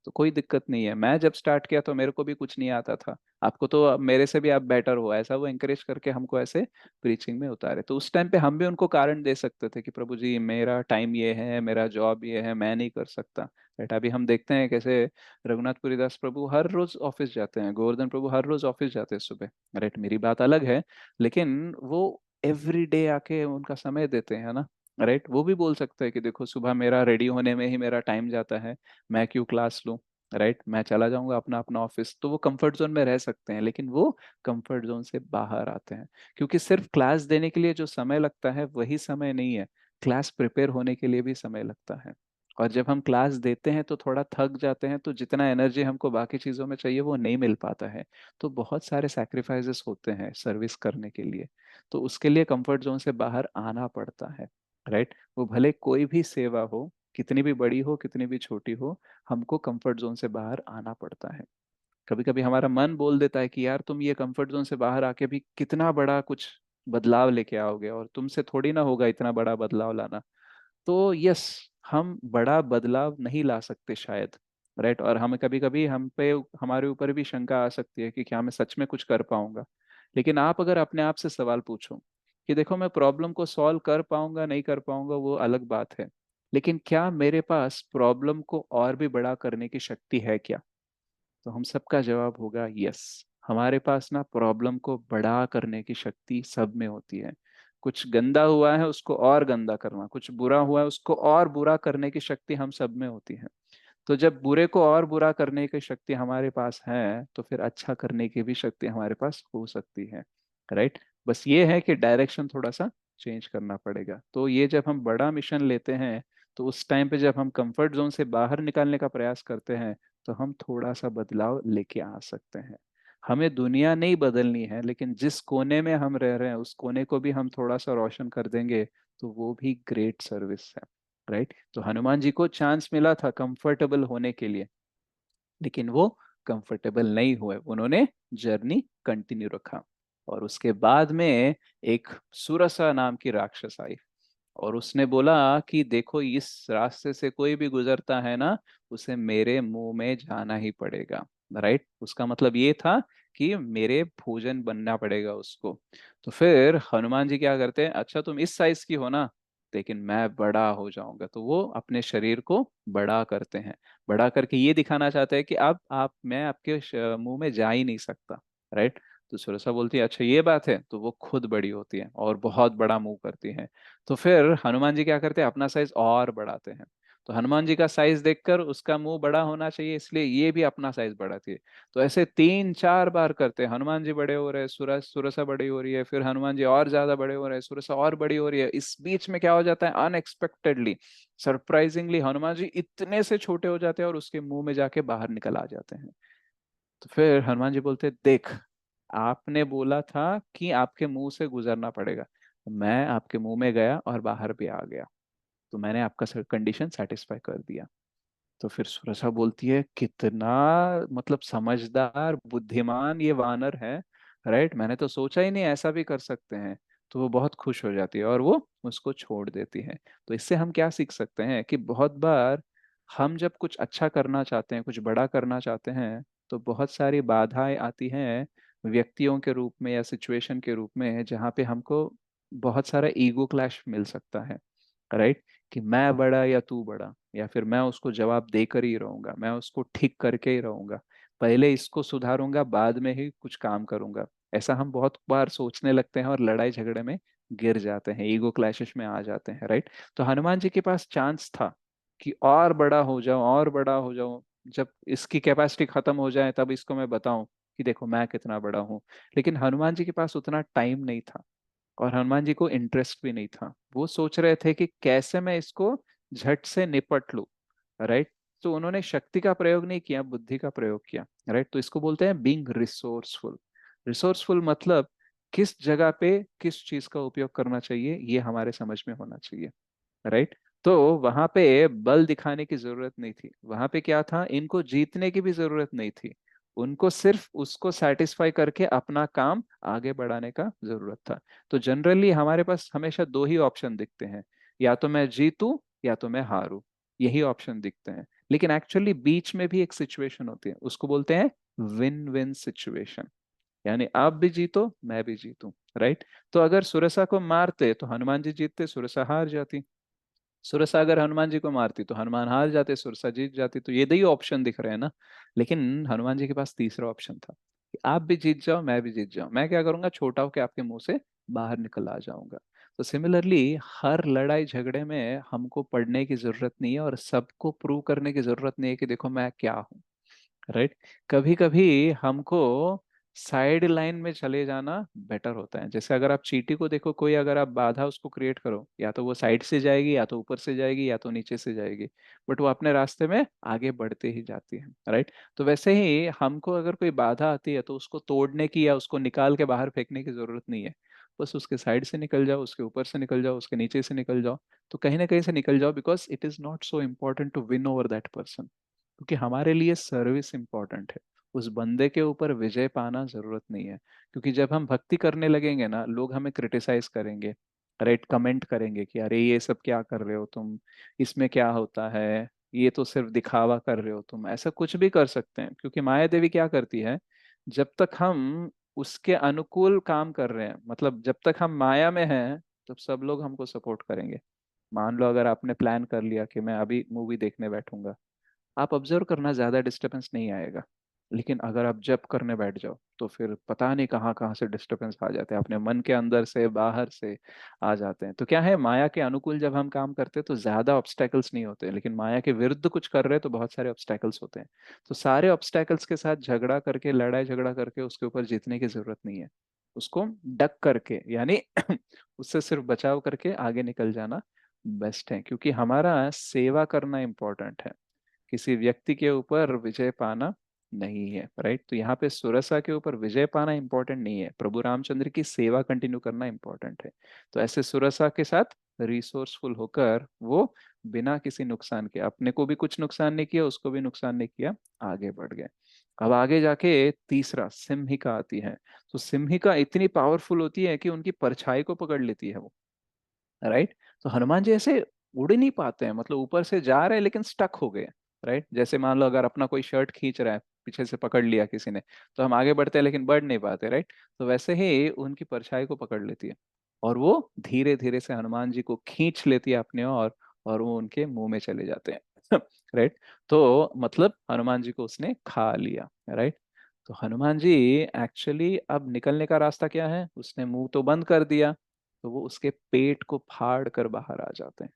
तो कोई दिक्कत नहीं है। मैं जब स्टार्ट किया तो मेरे को भी कुछ नहीं आता था, आपको तो मेरे से भी आप बेटर हो, ऐसा वो एंकरेज करके हमको ऐसे प्रीचिंग में उतारे। तो उस टाइम पे हम भी उनको कारण दे सकते थे कि प्रभु जी मेरा टाइम ये है, मेरा जॉब ये है, मैं नहीं कर सकता। राइट? अभी हम देखते हैं कैसे रघुनाथपुरी दास प्रभु हर रोज ऑफिस जाते हैं, गोवर्धन प्रभु हर रोज ऑफिस जाते हैं सुबह। राइट? मेरी बात अलग है, लेकिन वो एवरी डे आके उनका समय देते हैं ना। राइट? वो भी बोल सकते हैं कि देखो सुबह मेरा रेडी होने में ही मेरा टाइम जाता है, मैं क्यों क्लास लूं? राइट? मैं चला जाऊंगा अपना अपना ऑफिस। तो वो कंफर्ट जोन में रह सकते हैं, लेकिन वो कंफर्ट जोन से बाहर आते हैं, क्योंकि सिर्फ क्लास देने के लिए जो समय लगता है वही समय नहीं है, क्लास प्रिपेयर होने के लिए भी समय लगता है। और जब हम क्लास देते हैं तो थोड़ा थक जाते हैं, तो जितना एनर्जी हमको बाकी चीज़ों में चाहिए वो नहीं मिल पाता है। तो बहुत सारे सैक्रिफाइसेस होते हैं सर्विस करने के लिए, तो उसके लिए कंफर्ट जोन से बाहर आना पड़ता है। राइट? वो भले कोई भी सेवा हो, कितनी भी बड़ी हो कितनी भी छोटी हो, हमको कंफर्ट जोन से बाहर आना पड़ता है। कभी कभी हमारा मन बोल देता है कि यार तुम ये कंफर्ट जोन से बाहर आके भी कितना बड़ा कुछ बदलाव लेके आओगे, और तुमसे थोड़ी ना होगा इतना बड़ा बदलाव लाना। तो यस, हम बड़ा बदलाव नहीं ला सकते शायद। राइट? और हमें कभी कभी हम पे हमारे ऊपर भी शंका आ सकती है कि क्या मैं सच में कुछ कर पाऊंगा। लेकिन आप अगर अपने आप से सवाल पूछो कि देखो मैं प्रॉब्लम को सॉल्व कर पाऊंगा नहीं कर पाऊंगा वो अलग बात है, लेकिन क्या मेरे पास प्रॉब्लम को और भी बड़ा करने की शक्ति है क्या? तो हम सबका जवाब होगा यस। हमारे पास ना प्रॉब्लम को बड़ा करने की शक्ति सब में होती है। कुछ गंदा हुआ है उसको और गंदा करना, कुछ बुरा हुआ है उसको और बुरा करने की शक्ति हम सब में होती है। तो जब बुरे को और बुरा करने की शक्ति हमारे पास है, तो फिर अच्छा करने की भी शक्ति हमारे पास हो सकती है। राइट? बस ये है कि डायरेक्शन थोड़ा सा चेंज करना पड़ेगा। तो ये जब हम बड़ा मिशन लेते हैं, तो उस टाइम पे जब हम कंफर्ट जोन से बाहर निकालने का प्रयास करते हैं, तो हम थोड़ा सा बदलाव लेके आ सकते हैं। हमें दुनिया नहीं बदलनी है, लेकिन जिस कोने में हम रह रहे हैं उस कोने को भी हम थोड़ा सा रोशन कर देंगे, तो वो भी ग्रेट सर्विस है। राइट? तो हनुमान जी को चांस मिला था कंफर्टेबल होने के लिए, लेकिन वो कंफर्टेबल नहीं हुए, उन्होंने जर्नी कंटिन्यू रखा। और उसके बाद में एक सुरसा नाम की राक्षस आई, और उसने बोला कि देखो इस रास्ते से कोई भी गुजरता है ना, उसे मेरे मुंह में जाना ही पड़ेगा। राइट? उसका मतलब ये था कि मेरे भोजन बनना पड़ेगा उसको। तो फिर हनुमान जी क्या करते हैं, अच्छा तुम इस साइज की हो ना, लेकिन मैं बड़ा हो जाऊंगा। तो वो अपने शरीर को बड़ा करते हैं। बड़ा करके ये दिखाना चाहते हैं कि अब आप मैं आपके मुंह में जा ही नहीं सकता। राइट। तो सुरसा बोलती है अच्छा ये बात है, तो वो खुद बड़ी होती है और बहुत बड़ा मुंह करती है। तो फिर हनुमान जी क्या करते हैं, अपना साइज और बढ़ाते हैं। तो हनुमान जी का साइज देखकर उसका मुंह बड़ा होना चाहिए, इसलिए ये भी अपना साइज बढ़ाती है। तो ऐसे 3-4 बार करते हैं। हनुमान जी बड़े हो रहे हैं, सुरसा बड़ी हो रही है, फिर हनुमान जी और ज्यादा बड़े हो रहे हैं, सुरसा और बड़ी हो रही है। इस बीच में क्या हो जाता है, अनएक्सपेक्टेडली, सरप्राइजिंगली हनुमान जी इतने से छोटे हो जाते हैं और उसके मुंह में जाके बाहर निकल आ जाते हैं। तो फिर हनुमान जी बोलते देख, आपने बोला था कि आपके मुंह से गुजरना पड़ेगा, मैं आपके मुंह में गया और बाहर भी आ गया, तो मैंने आपका कंडीशन सेटिस्फाई कर दिया। तो फिर सुरसा बोलती है कितना मतलब समझदार बुद्धिमान ये वानर है। राइट, मैंने तो सोचा ही नहीं ऐसा भी कर सकते हैं। तो वो बहुत खुश हो जाती है और वो उसको छोड़ देती है। तो इससे हम क्या सीख सकते हैं कि बहुत बार हम जब कुछ अच्छा करना चाहते हैं, कुछ बड़ा करना चाहते हैं, तो बहुत सारी बाधाएं आती हैं, व्यक्तियों के रूप में या सिचुएशन के रूप में, जहाँ पे हमको बहुत सारा ईगो क्लैश मिल सकता है। राइट, कि मैं बड़ा या तू बड़ा, या फिर मैं उसको जवाब देकर ही रहूंगा, मैं उसको ठीक करके ही रहूंगा, पहले इसको सुधारूंगा बाद में ही कुछ काम करूंगा। ऐसा हम बहुत बार सोचने लगते हैं और लड़ाई झगड़े में गिर जाते हैं, ईगो क्लैशेस में आ जाते हैं। राइट। तो हनुमान जी के पास चांस था कि और बड़ा हो जाऊं और बड़ा हो जाऊं, जब इसकी कैपेसिटी खत्म हो जाए तब इसको मैं बताऊं कि देखो मैं कितना बड़ा हूं। लेकिन हनुमान जी के पास उतना टाइम नहीं था और हनुमान जी को इंटरेस्ट भी नहीं था। वो सोच रहे थे कि कैसे मैं इसको झट से निपट लूं। राइट। तो उन्होंने शक्ति का प्रयोग नहीं किया, बुद्धि का प्रयोग किया। राइट। तो इसको बोलते हैं बीइंग रिसोर्सफुल। रिसोर्सफुल मतलब किस जगह पे किस चीज का उपयोग करना चाहिए, ये हमारे समझ में होना चाहिए। राइट। तो वहां पे बल दिखाने की जरूरत नहीं थी, वहां पे क्या था, इनको जीतने की भी जरूरत नहीं थी। उनको सिर्फ उसको सेटिस्फाई करके अपना काम आगे बढ़ाने का जरूरत था। तो जनरली हमारे पास हमेशा दो ही ऑप्शन दिखते हैं, या तो मैं जीतूं या तो मैं हारूं, यही ऑप्शन दिखते हैं। लेकिन एक्चुअली बीच में भी एक सिचुएशन होती है, उसको बोलते हैं विन विन सिचुएशन। यानी आप भी जीतो मैं भी जीतूं। राइट। तो अगर सुरसा को मारते तो हनुमान जी जीतते, सुरसा हार जाती। सुरसा अगर हनुमान जी को मारती तो हनुमान हार जाते, सुरसा जीत जाती। तो ये दो ही ऑप्शन दिख रहे हैं ना। लेकिन हनुमान जी के पास तीसरा ऑप्शन था कि आप भी जीत जाओ मैं भी जीत जाऊं, मैं क्या करूंगा, छोटा होकर आपके मुंह से बाहर निकल आ जाऊंगा। तो सिमिलरली हर लड़ाई झगड़े में हमको पढ़ने की जरूरत नहीं है और सबको प्रूव करने की जरूरत नहीं है कि देखो मैं क्या हूँ। राइट। कभी कभी हमको साइड लाइन में चले जाना बेटर होता है। जैसे अगर आप चींटी को देखो, कोई अगर आप बाधा उसको क्रिएट करो, या तो वो साइड से जाएगी या तो ऊपर से जाएगी या तो नीचे से जाएगी, बट वो अपने रास्ते में आगे बढ़ते ही जाती है। राइट। तो वैसे ही हमको अगर कोई बाधा आती है तो उसको तोड़ने की या उसको निकाल के बाहर फेंकने की जरूरत नहीं है। बस उसके साइड से निकल जाओ, उसके ऊपर से निकल जाओ, उसके नीचे से निकल जाओ। तो कहीं ना कहीं से निकल जाओ, because it is not so important to win over that person, क्योंकि हमारे लिए सर्विस इंपॉर्टेंट है। उस बंदे के ऊपर विजय पाना जरूरत नहीं है। क्योंकि जब हम भक्ति करने लगेंगे ना, लोग हमें क्रिटिसाइज करेंगे। राइट, कमेंट करेंगे कि अरे ये सब क्या कर रहे हो तुम, इसमें क्या होता है, ये तो सिर्फ दिखावा कर रहे हो तुम। ऐसा कुछ भी कर सकते हैं, क्योंकि माया देवी क्या करती है, जब तक हम उसके अनुकूल काम कर रहे हैं, मतलब जब तक हम माया में हैं, तब सब लोग हमको सपोर्ट करेंगे। मान लो अगर आपने प्लान कर लिया कि मैं अभी मूवी देखने बैठूंगा, आप ऑब्जर्व करना, ज्यादा डिस्टरबेंस नहीं आएगा। लेकिन अगर आप जब करने बैठ जाओ तो फिर पता नहीं कहाँ कहाँ से डिस्टरबेंस आ जाते हैं, अपने मन के अंदर से बाहर से आ जाते हैं। तो क्या है, माया के अनुकूल जब हम काम करते हैं तो ज्यादा ऑब्स्टेकल्स नहीं होते, लेकिन माया के विरुद्ध कुछ कर रहे हैं तो बहुत सारे ऑब्स्टेकल्स होते हैं। तो सारे ऑब्स्टेकल्स के साथ झगड़ा करके, लड़ाई झगड़ा करके उसके ऊपर जीतने की जरूरत नहीं है। उसको डक करके, यानी उससे सिर्फ बचाव करके आगे निकल जाना बेस्ट है। क्योंकि हमारा सेवा करना इंपॉर्टेंट है, किसी व्यक्ति के ऊपर विजय पाना नहीं है। राइट। तो यहाँ पे सुरसा के ऊपर विजय पाना इंपॉर्टेंट नहीं है, प्रभु रामचंद्र की सेवा कंटिन्यू करना इंपॉर्टेंट है। तो ऐसे सुरसा के साथ रिसोर्सफुल होकर वो बिना किसी नुकसान के, अपने को भी कुछ नुकसान नहीं किया, उसको भी नुकसान नहीं किया, आगे बढ़ गए। अब आगे जाके तीसरा सिंहिका आती है। तो सिंहिका इतनी पावरफुल होती है कि उनकी परछाई को पकड़ लेती है वो। राइट। तो हनुमान जी ऐसे उड़ नहीं पाते हैं, मतलब ऊपर से जा रहे हैं लेकिन स्टक हो गए। राइट। जैसे मान लो अगर अपना कोई शर्ट खींच रहा है, पीछे से पकड़ लिया किसी ने, तो हम आगे बढ़ते हैं लेकिन बढ़ नहीं पाते। राइट। तो वैसे ही उनकी परछाई को पकड़ लेती है। और वो धीरे धीरे से हनुमान जी को खींच लेती है अपने और वो उनके मुंह में चले जाते हैं। राइट। तो मतलब हनुमान जी को उसने खा लिया। राइट। तो हनुमान जी एक्चुअली अब निकलने का रास्ता क्या है, उसने मुंह तो बंद कर दिया, तो वो उसके पेट को फाड़ कर बाहर आ जाते हैं।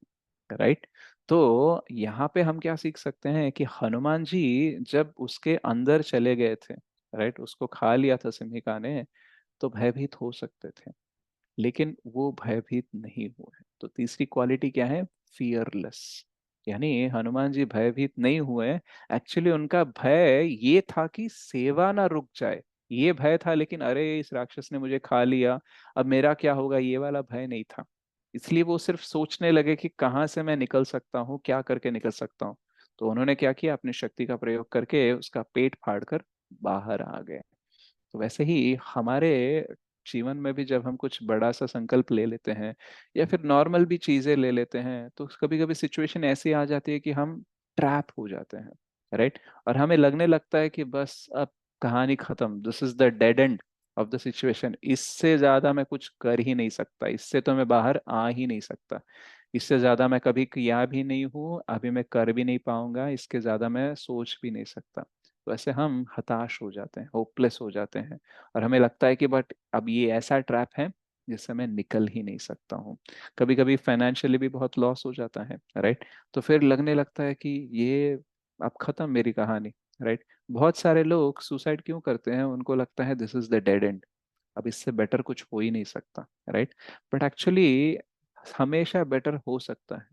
राइट। तो यहाँ पे हम क्या सीख सकते हैं कि हनुमान जी जब उसके अंदर चले गए थे, राइट, उसको खा लिया था सिंहिका ने, तो भयभीत हो सकते थे, लेकिन वो भयभीत नहीं हुए। तो तीसरी क्वालिटी क्या है, फियरलेस। यानी हनुमान जी भयभीत नहीं हुए। एक्चुअली उनका भय ये था कि सेवा ना रुक जाए, ये भय था, लेकिन अरे इस राक्षस ने मुझे खा लिया, अब मेरा क्या होगा, ये वाला भय नहीं था। इसलिए वो सिर्फ सोचने लगे कि कहाँ से मैं निकल सकता हूँ, क्या करके निकल सकता हूँ। तो उन्होंने क्या किया, अपनी शक्ति का प्रयोग करके उसका पेट फाड़कर बाहर आ गए। तो वैसे ही हमारे जीवन में भी जब हम कुछ बड़ा सा संकल्प ले लेते हैं या फिर नॉर्मल भी चीजें ले लेते हैं, तो कभी कभी सिचुएशन ऐसी आ जाती है कि हम ट्रैप हो जाते हैं। राइट। और हमें लगने लगता है कि बस अब कहानी खत्म, this is the dead end of the situation, इससे ज्यादा मैं कुछ कर ही नहीं सकता, इससे तो मैं बाहर आ ही नहीं सकता, इससे ज्यादा मैं कभी किया भी नहीं हूँ, अभी मैं कर भी नहीं पाऊंगा, इसके ज्यादा मैं सोच भी नहीं सकता। तो ऐसे हम हताश हो जाते हैं, होपलेस हो जाते हैं, और हमें लगता है कि बट अब ये ऐसा ट्रैप है जिससे मैं निकल ही नहीं सकता हूँ। कभी कभी फाइनेंशियली भी बहुत लॉस हो जाता है। राइट। तो फिर लगने लगता है कि ये अब खत्म मेरी कहानी। राइट। बहुत सारे लोग सुसाइड क्यों करते हैं, उनको लगता है this is the dead and, अब इससे बेटर कुछ हो ही नहीं सकता। राइट। बट एक्चुअली हमेशा बेटर हो सकता है।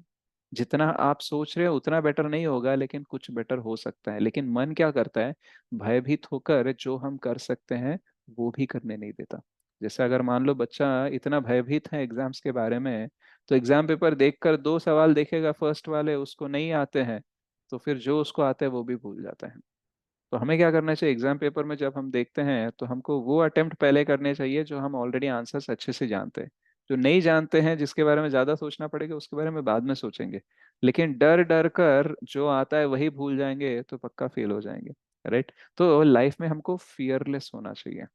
जितना आप सोच रहे हो उतना बेटर नहीं होगा, लेकिन कुछ बेटर हो सकता है। लेकिन मन क्या करता है, भयभीत होकर जो हम कर सकते हैं वो भी करने नहीं देता। जैसे अगर मान लो बच्चा इतना भयभीत है एग्जाम्स के बारे में, तो एग्जाम पेपर देखकर दो सवाल देखेगा, फर्स्ट वाले उसको नहीं आते हैं, तो फिर जो उसको आते हैं वो भी भूल जाता है। तो हमें क्या करना चाहिए, एग्जाम पेपर में जब हम देखते हैं तो हमको वो अटेम्प्ट पहले करने चाहिए जो हम ऑलरेडी आंसर्स अच्छे से जानते हैं। जो नहीं जानते हैं, जिसके बारे में ज्यादा सोचना पड़ेगा, उसके बारे में बाद में सोचेंगे। लेकिन डर डर कर जो आता है वही भूल जाएंगे तो पक्का फेल हो जाएंगे। राइट। तो लाइफ में हमको फियरलेस होना चाहिए।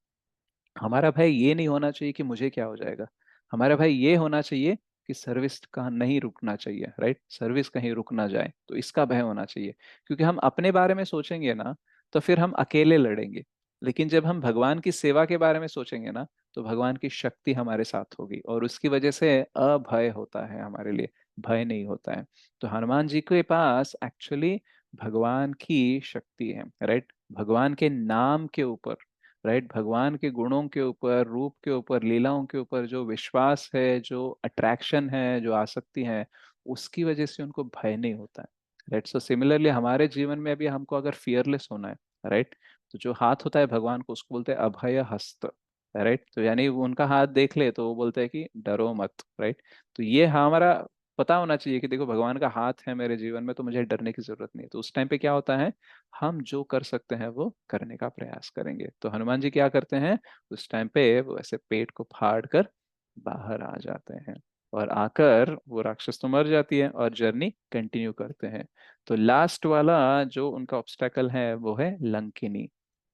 हमारा भय ये नहीं होना चाहिए कि मुझे क्या हो जाएगा, हमारा भय ये होना चाहिए कि सर्विस का नहीं रुकना चाहिए। राइट। सर्विस कहीं रुक ना जाए, तो इसका भय होना चाहिए। क्योंकि हम अपने बारे में सोचेंगे ना, तो फिर हम अकेले लड़ेंगे। लेकिन जब हम भगवान की सेवा के बारे में सोचेंगे ना, तो भगवान की शक्ति हमारे साथ होगी, और उसकी वजह से अभय होता है हमारे लिए, भय नहीं होता है। तो हनुमान जी के पास एक्चुअली भगवान की शक्ति है। राइट। भगवान के नाम के ऊपर, राइट, भगवान के गुणों के ऊपर, रूप के ऊपर, लीलाओं के ऊपर जो विश्वास है, जो अट्रैक्शन है, जो आसक्ति है, उसकी वजह से उनको भय नहीं होता है। राइट। सो सिमिलरली हमारे जीवन में भी हमको अगर फियरलेस होना है, राइट, तो जो हाथ होता है भगवान को, उसको बोलते हैं अभय हस्त। राइट। तो यानी वो उनका हाथ देख ले तो वो बोलते हैं कि डरो मत। राइट। तो ये हमारा पता होना चाहिए कि देखो भगवान का हाथ है मेरे जीवन में, तो मुझे डरने की जरूरत नहीं है। तो उस टाइम पे क्या होता है, हम जो कर सकते हैं वो करने का प्रयास करेंगे। तो हनुमान जी क्या करते हैं, उस टाइम पे वो ऐसे पेट को फाड़ कर बाहर आ जाते हैं, और आकर वो राक्षस तो मर जाती है और जर्नी कंटिन्यू करते हैं। तो लास्ट वाला जो उनका ऑब्स्टेकल है वो है लंकिनी।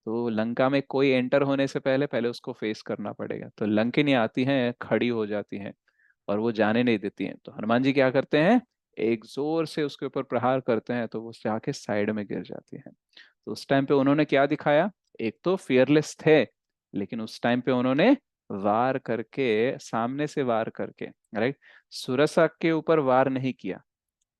तो लंका में कोई एंटर होने से पहले पहले उसको फेस करना पड़ेगा। तो लंकिनी आती हैं, खड़ी हो जाती हैं, और वो जाने नहीं देती हैं। तो हनुमान जी क्या करते हैं, एक जोर से उसके ऊपर प्रहार करते हैं, तो वो जाके साइड में गिर जाती है। तो उस टाइम पे उन्होंने क्या दिखाया, एक तो फियरलेस थे, लेकिन उस टाइम पे उन्होंने वार करके, सामने से वार करके, राइट, सुरसा के ऊपर वार नहीं किया,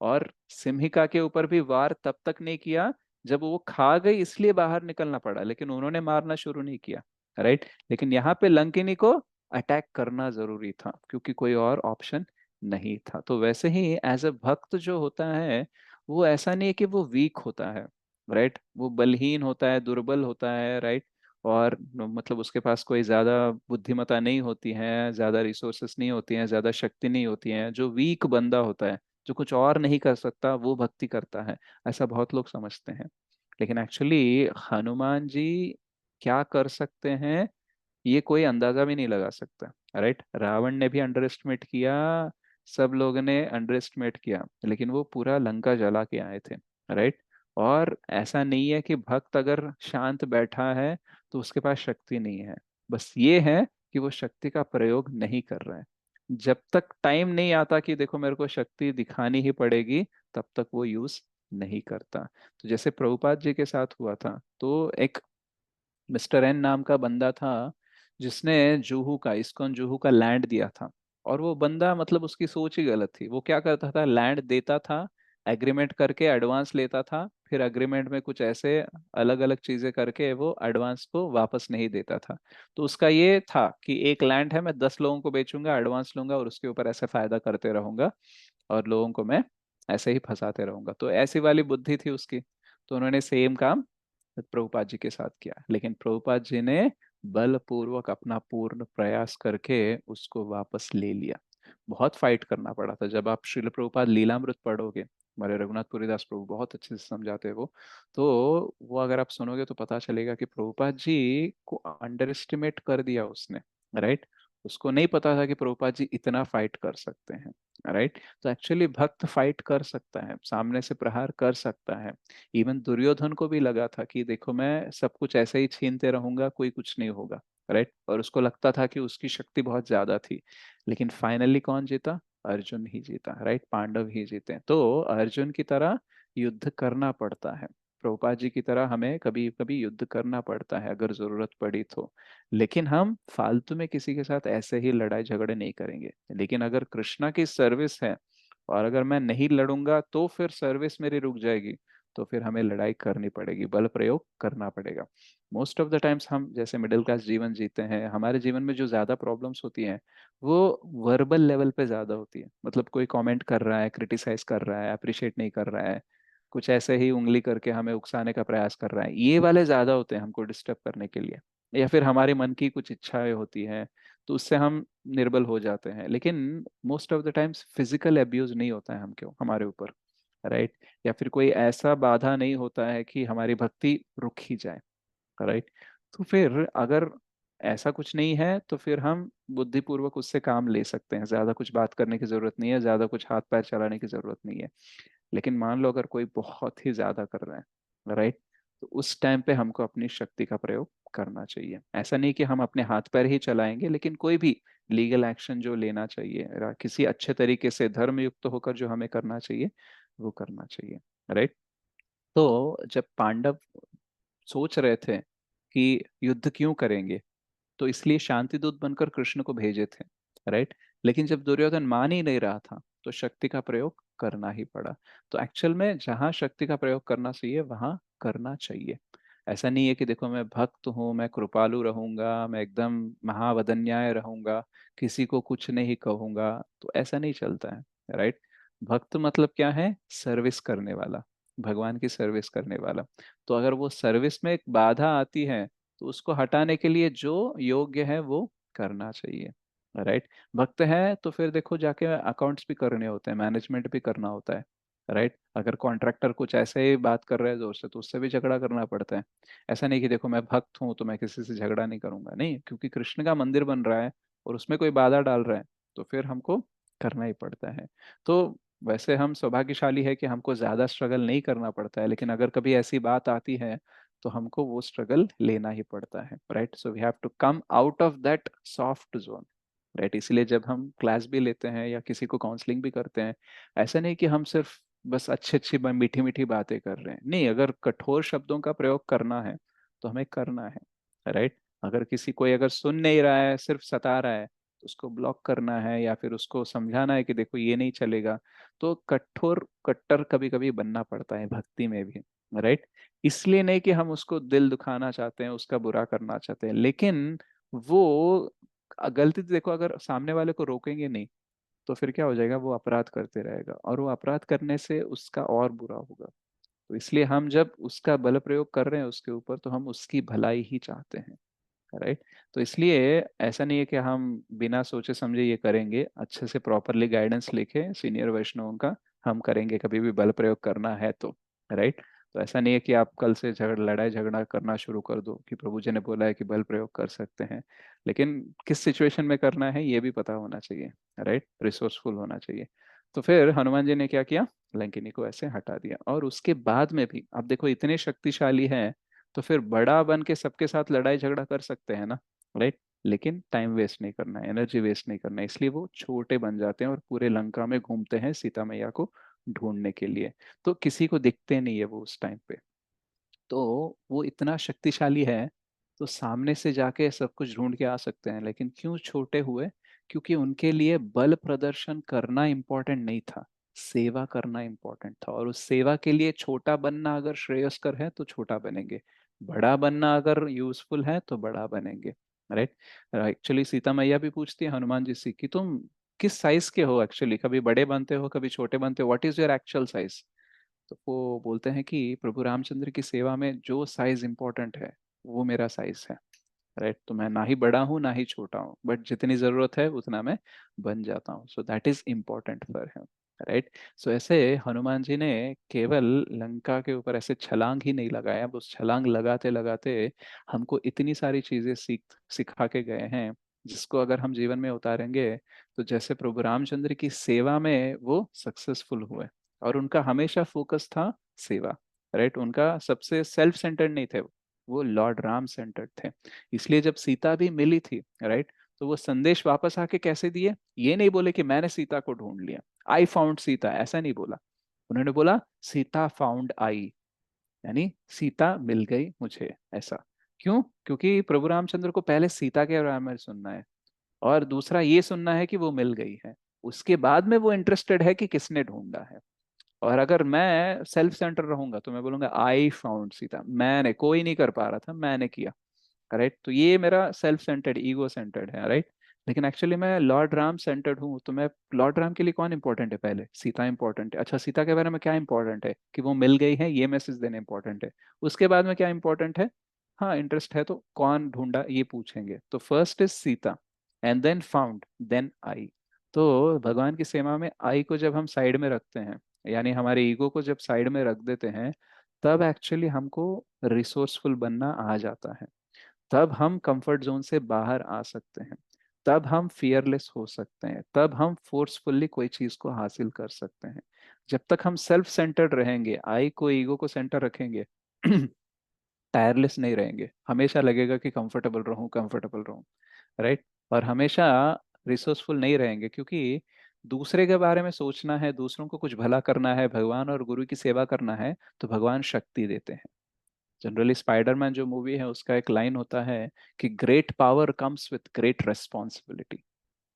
और सिम्हिका के ऊपर भी वार तब तक नहीं किया जब वो खा गई इसलिए बाहर निकलना पड़ा, लेकिन उन्होंने मारना शुरू नहीं किया। राइट। लेकिन यहाँ पे लंकिनी को अटैक करना जरूरी था, क्योंकि कोई और ऑप्शन नहीं था। तो वैसे ही एज अ भक्त जो होता है, वो ऐसा नहीं है कि वो वीक होता है। राइट। वो बलहीन होता है, दुर्बल होता है। राइट। और मतलब उसके पास कोई ज्यादा बुद्धिमत्ता नहीं होती है, ज्यादा रिसोर्सेस नहीं होती हैं, ज्यादा शक्ति नहीं होती है। जो वीक बंदा होता है, जो कुछ और नहीं कर सकता, वो भक्ति करता है, ऐसा बहुत लोग समझते हैं। लेकिन एक्चुअली हनुमान जी क्या कर सकते हैं, ये कोई अंदाजा भी नहीं लगा सकता। राइट। रावण ने भी अंडर एस्टिमेट किया, सब लोगों ने अंडर एस्टिमेट किया, लेकिन वो पूरा लंका जला के आए थे। राइट। और ऐसा नहीं है कि भक्त अगर शांत बैठा है तो उसके पास शक्ति नहीं है, बस ये है कि वो शक्ति का प्रयोग नहीं कर रहे हैं। जब तक टाइम नहीं आता कि देखो मेरे को शक्ति दिखानी ही पड़ेगी, तब तक वो यूज नहीं करता। तो जैसे प्रभुपाद जी के साथ हुआ था, तो एक मिस्टर एन नाम का बंदा था, जिसने जुहू का, इस्कॉन जुहू का लैंड दिया था। और वो बंदा मतलब उसकी सोच ही गलत थी। वो क्या करता था, लैंड देता था, एग्रीमेंट करके एडवांस लेता था, फिर एग्रीमेंट में कुछ ऐसे अलग अलग चीजें करके वो एडवांस को वापस नहीं देता था। तो उसका ये था कि एक लैंड है, मैं 10 लोगों को बेचूंगा, एडवांस लूंगा और उसके ऊपर ऐसे फायदा करते रहूंगा, और लोगों को मैं ऐसे ही फंसाते रहूंगा। तो ऐसी वाली बुद्धि थी उसकी। तो उन्होंने सेम काम प्रभुपाद जी के साथ किया, लेकिन प्रभुपाद जी ने बलपूर्वक अपना पूर्ण प्रयास करके उसको वापस ले लिया। बहुत फाइट करना पड़ा था। जब आप श्रील प्रभुपाद लीलामृत पढ़ोगे, हमारे रघुनाथ पुरीदास प्रभु बहुत अच्छे से समझाते हैं वो, तो वो अगर आप सुनोगे तो पता चलेगा कि प्रभुपाद जी को अंडर एस्टिमेट कर दिया उसने, राइट। उसको नहीं पता था कि प्रभुपाद जी इतना फाइट कर सकते हैं, राइट। तो एक्चुअली भक्त फाइट कर सकता है, सामने से प्रहार कर सकता है। इवन दुर्योधन को भी लगा था कि देखो मैं सब कुछ ऐसे ही छीनते रहूंगा, कोई कुछ नहीं होगा, राइट। और उसको लगता था कि उसकी शक्ति बहुत ज्यादा थी। लेकिन फाइनली कौन जीता? अर्जुन ही जीता, राइट। पांडव ही जीते। तो अर्जुन की तरह युद्ध करना पड़ता है, प्रभुपाद जी की तरह हमें कभी कभी युद्ध करना पड़ता है अगर जरूरत पड़ी तो। लेकिन हम फालतू में किसी के साथ ऐसे ही लड़ाई झगड़े नहीं करेंगे। लेकिन अगर कृष्णा की सर्विस है, और अगर मैं नहीं लड़ूंगा तो फिर सर्विस मेरी रुक जाएगी, तो फिर हमें लड़ाई करनी पड़ेगी, बल प्रयोग करना पड़ेगा। मोस्ट ऑफ द टाइम्स हम जैसे मिडिल क्लास जीवन जीते हैं, हमारे जीवन में जो ज्यादा प्रॉब्लम्स होती हैं वो वर्बल लेवल पे ज्यादा होती है। मतलब कोई कमेंट कर रहा है, क्रिटिसाइज कर रहा है, अप्रिशिएट नहीं कर रहा है, कुछ ऐसे ही उंगली करके हमें उकसाने का प्रयास कर रहा है, ये वाले ज्यादा होते हैं हमको डिस्टर्ब करने के लिए। या फिर हमारे मन की कुछ इच्छाएं होती हैं, तो उससे हम निर्बल हो जाते हैं। लेकिन most of the times physical abuse नहीं होता है हम क्यों हमारे ऊपर, राइट। या फिर कोई ऐसा बाधा नहीं होता है कि हमारी भक्ति रुक ही जाए, राइट। तो फिर अगर ऐसा कुछ नहीं है तो फिर हम बुद्धिपूर्वक उससे काम ले सकते हैं, ज्यादा कुछ बात करने की जरूरत नहीं है, ज्यादा कुछ हाथ पैर चलाने की जरूरत नहीं है। लेकिन मान लो अगर कोई बहुत ही ज्यादा कर रहा है, राइट, तो उस टाइम पे हमको अपनी शक्ति का प्रयोग करना चाहिए। ऐसा नहीं कि हम अपने हाथ पैर ही चलाएंगे, लेकिन कोई भी लीगल एक्शन जो लेना चाहिए, किसी अच्छे तरीके से धर्म युक्त होकर जो हमें करना चाहिए वो करना चाहिए, राइट। तो जब पांडव सोच रहे थे कि युद्ध क्यों करेंगे, तो इसलिए शांति दूत बनकर कृष्ण को भेजे थे, राइट। लेकिन जब दुर्योधन मान ही नहीं रहा था, तो शक्ति का प्रयोग करना ही पड़ा। तो एक्चुअल में जहां शक्ति का प्रयोग करना चाहिए वहां करना चाहिए। ऐसा नहीं है कि देखो मैं भक्त हूं, मैं कृपालु रहूंगा, मैं एकदम महावदन्याय रहूंगा, किसी को कुछ नहीं कहूंगा, तो ऐसा नहीं चलता है, राइट। भक्त मतलब क्या है? सर्विस करने वाला, भगवान की सर्विस करने वाला। तो अगर वो सर्विस में एक बाधा आती है, तो उसको हटाने के लिए जो योग्य है वो करना चाहिए, राइट। भक्त है तो फिर देखो जाके अकाउंट्स भी करने होते हैं, मैनेजमेंट भी करना होता है, राइट। अगर कॉन्ट्रैक्टर कुछ ऐसे ही बात कर रहा है जोर से, तो उससे भी झगड़ा करना पड़ता है। ऐसा नहीं कि देखो मैं भक्त हूं तो मैं किसी से झगड़ा नहीं करूंगा, नहीं, क्योंकि कृष्ण का मंदिर बन रहा है और उसमें कोई बाधा डाल रहा है, तो फिर हमको करना ही पड़ता है। तो वैसे हम सौभाग्यशाली है कि हमको ज्यादा स्ट्रगल नहीं करना पड़ता है, लेकिन अगर कभी ऐसी बात आती है तो हमको वो स्ट्रगल लेना ही पड़ता है, right. So we have to come out of that soft zone, right. इसलिए जब हम क्लास भी लेते हैं या किसी को काउंसलिंग भी करते हैं, ऐसा नहीं कि हम सिर्फ बस अच्छी अच्छी मीठी मीठी बातें कर रहे हैं, नहीं, अगर कठोर शब्दों का प्रयोग करना है तो हमें करना है, राइट। अगर किसी कोई अगर सुन नहीं रहा है, सिर्फ सता रहा है, तो उसको ब्लॉक करना है या फिर उसको समझाना है कि देखो ये नहीं चलेगा। तो कठोर कट्टर कभी कभी बनना पड़ता है भक्ति में भी, राइट। इसलिए नहीं कि हम उसको दिल दुखाना चाहते हैं, उसका बुरा करना चाहते हैं, लेकिन वो गलती देखो, अगर सामने वाले को रोकेंगे नहीं तो फिर क्या हो जाएगा, वो अपराध करते रहेगा, और वो अपराध करने से उसका और बुरा होगा। तो इसलिए हम जब उसका बल प्रयोग कर रहे हैं उसके ऊपर, तो हम उसकी भलाई ही चाहते हैं, राइट। तो इसलिए ऐसा नहीं है कि हम बिना सोचे समझे ये करेंगे, अच्छे से प्रॉपरली गाइडेंस लेके सीनियर वैष्णवों का हम करेंगे कभी भी बल प्रयोग करना है तो, राइट। तो ऐसा नहीं है कि आप कल से झगड़ लड़ाई झगड़ा करना शुरू कर दो कि प्रभु जी ने बोला है कि बल प्रयोग कर सकते हैं, लेकिन किस सिचुएशन में करना है ये भी पता होना चाहिए, राइट, रिसोर्सफुल होना चाहिए। तो फिर हनुमान जी ने क्या किया, लंकिनी को ऐसे हटा दिया। और उसके बाद में भी आप देखो इतने शक्तिशाली हैं, तो फिर बड़ा बन के सबके साथ लड़ाई झगड़ा कर सकते हैं ना, राइट। लेकिन टाइम वेस्ट नहीं करना है, एनर्जी वेस्ट नहीं करना है, इसलिए वो छोटे बन जाते हैं और पूरे लंका में घूमते हैं सीता मैया को ढूंढने के लिए। तो किसी को दिखते नहीं है वो उस टाइम पे। तो वो इतना शक्तिशाली है, तो सामने से जाके सब कुछ ढूंढ के आ सकते हैं, लेकिन क्यों छोटे हुए? क्योंकि उनके लिए बल प्रदर्शन करना इम्पोर्टेंट नहीं था, सेवा करना इम्पोर्टेंट था। और उस सेवा के लिए छोटा बनना अगर श्रेयस्कर है तो छोटा बनेंगे, बड़ा बनना अगर यूजफुल है तो बड़ा बनेंगे। राइट। एक्चुअली सीता मैया भी पूछती है हनुमान जी से कि तुम किस साइज के हो एक्चुअली, कभी बड़े बनते हो कभी छोटे बनते हो, what is your actual size? तो वो बोलते हैं कि प्रभु रामचंद्र की सेवा में जो साइज इंपॉर्टेंट है वो मेरा साइज है। राइट। तो मैं ना ही बड़ा हूँ ना ही छोटा हूँ, बट जितनी जरूरत है उतना मैं बन जाता हूँ, so that is important for him. Right. So ऐसे हनुमान जी ने केवल लंका के ऊपर ऐसे छलांग ही नहीं लगाया, अब उस छलांग लगाते लगाते हमको इतनी सारी चीजें सिखा के गए हैं, जिसको अगर हम जीवन में उतारेंगे तो जैसे प्रभु रामचंद्र की सेवा में वो सक्सेसफुल हुए। और उनका हमेशा फोकस था सेवा। राइट। उनका सबसे सेल्फ सेंटर्ड नहीं थे, वो लॉर्ड राम सेंटर्ड थे। इसलिए जब सीता भी मिली थी, राइट, तो वो संदेश वापस आके कैसे दिए? ये नहीं बोले कि मैंने सीता को ढूंढ लिया, आई फाउंड सीता, ऐसा नहीं बोला। उन्होंने बोला सीता फाउंड आई, यानी सीता मिल गई मुझे, ऐसा। क्यों? क्योंकि प्रभु रामचंद्र को पहले सीता के बारे में सुनना है, और दूसरा ये सुनना है कि वो मिल गई है। उसके बाद में वो इंटरेस्टेड है कि किसने ढूंढा है। और अगर मैं सेल्फ सेंटर रहूंगा तो मैं बोलूंगा आई फाउंड सीता, मैंने, कोई नहीं कर पा रहा था, मैंने किया। राइट। तो ये मेरा सेल्फ सेंटर्ड, ईगो सेंटर्ड है। राइट। लेकिन एक्चुअली मैं लॉर्ड राम सेंटर्ड हूँ, तो मैं लॉर्ड राम के लिए कौन इंपॉर्टेंट है? पहले सीता इंपॉर्टेंट है। अच्छा, सीता के बारे में क्या इंपॉर्टेंट है? कि वो मिल गई है, ये मैसेज देना इंपॉर्टेंट है। उसके बाद में क्या इंपॉर्टेंट है? हाँ, इंटरेस्ट है तो कौन ढूंढा ये पूछेंगे। तो first is Sita, and then found, then I. तो भगवान की सेवा में आई को जब हम साइड में रखते हैं, यानी हमारे ईगो को जब साइड में रख देते हैं, तब एक्चुअली हमको रिसोर्सफुल बनना आ जाता है। तब हम कंफर्ट जोन से बाहर आ सकते हैं, तब हम फियरलेस हो सकते हैं, तब हम फोर्सफुल्ली कोई चीज को हासिल कर सकते हैं। जब तक हम सेल्फ सेंटर्ड रहेंगे, आई को, ईगो को सेंटर रखेंगे, टायरलेस नहीं रहेंगे, हमेशा लगेगा कि कंफर्टेबल रहूं कंफर्टेबल रहूं। राइट। और हमेशा रिसोर्सफुल नहीं रहेंगे, क्योंकि दूसरे के बारे में सोचना है, दूसरों को कुछ भला करना है, भगवान और गुरु की सेवा करना है, तो भगवान शक्ति देते हैं। जनरली स्पाइडरमैन जो मूवी है उसका एक लाइन होता है कि great power comes with great responsibility.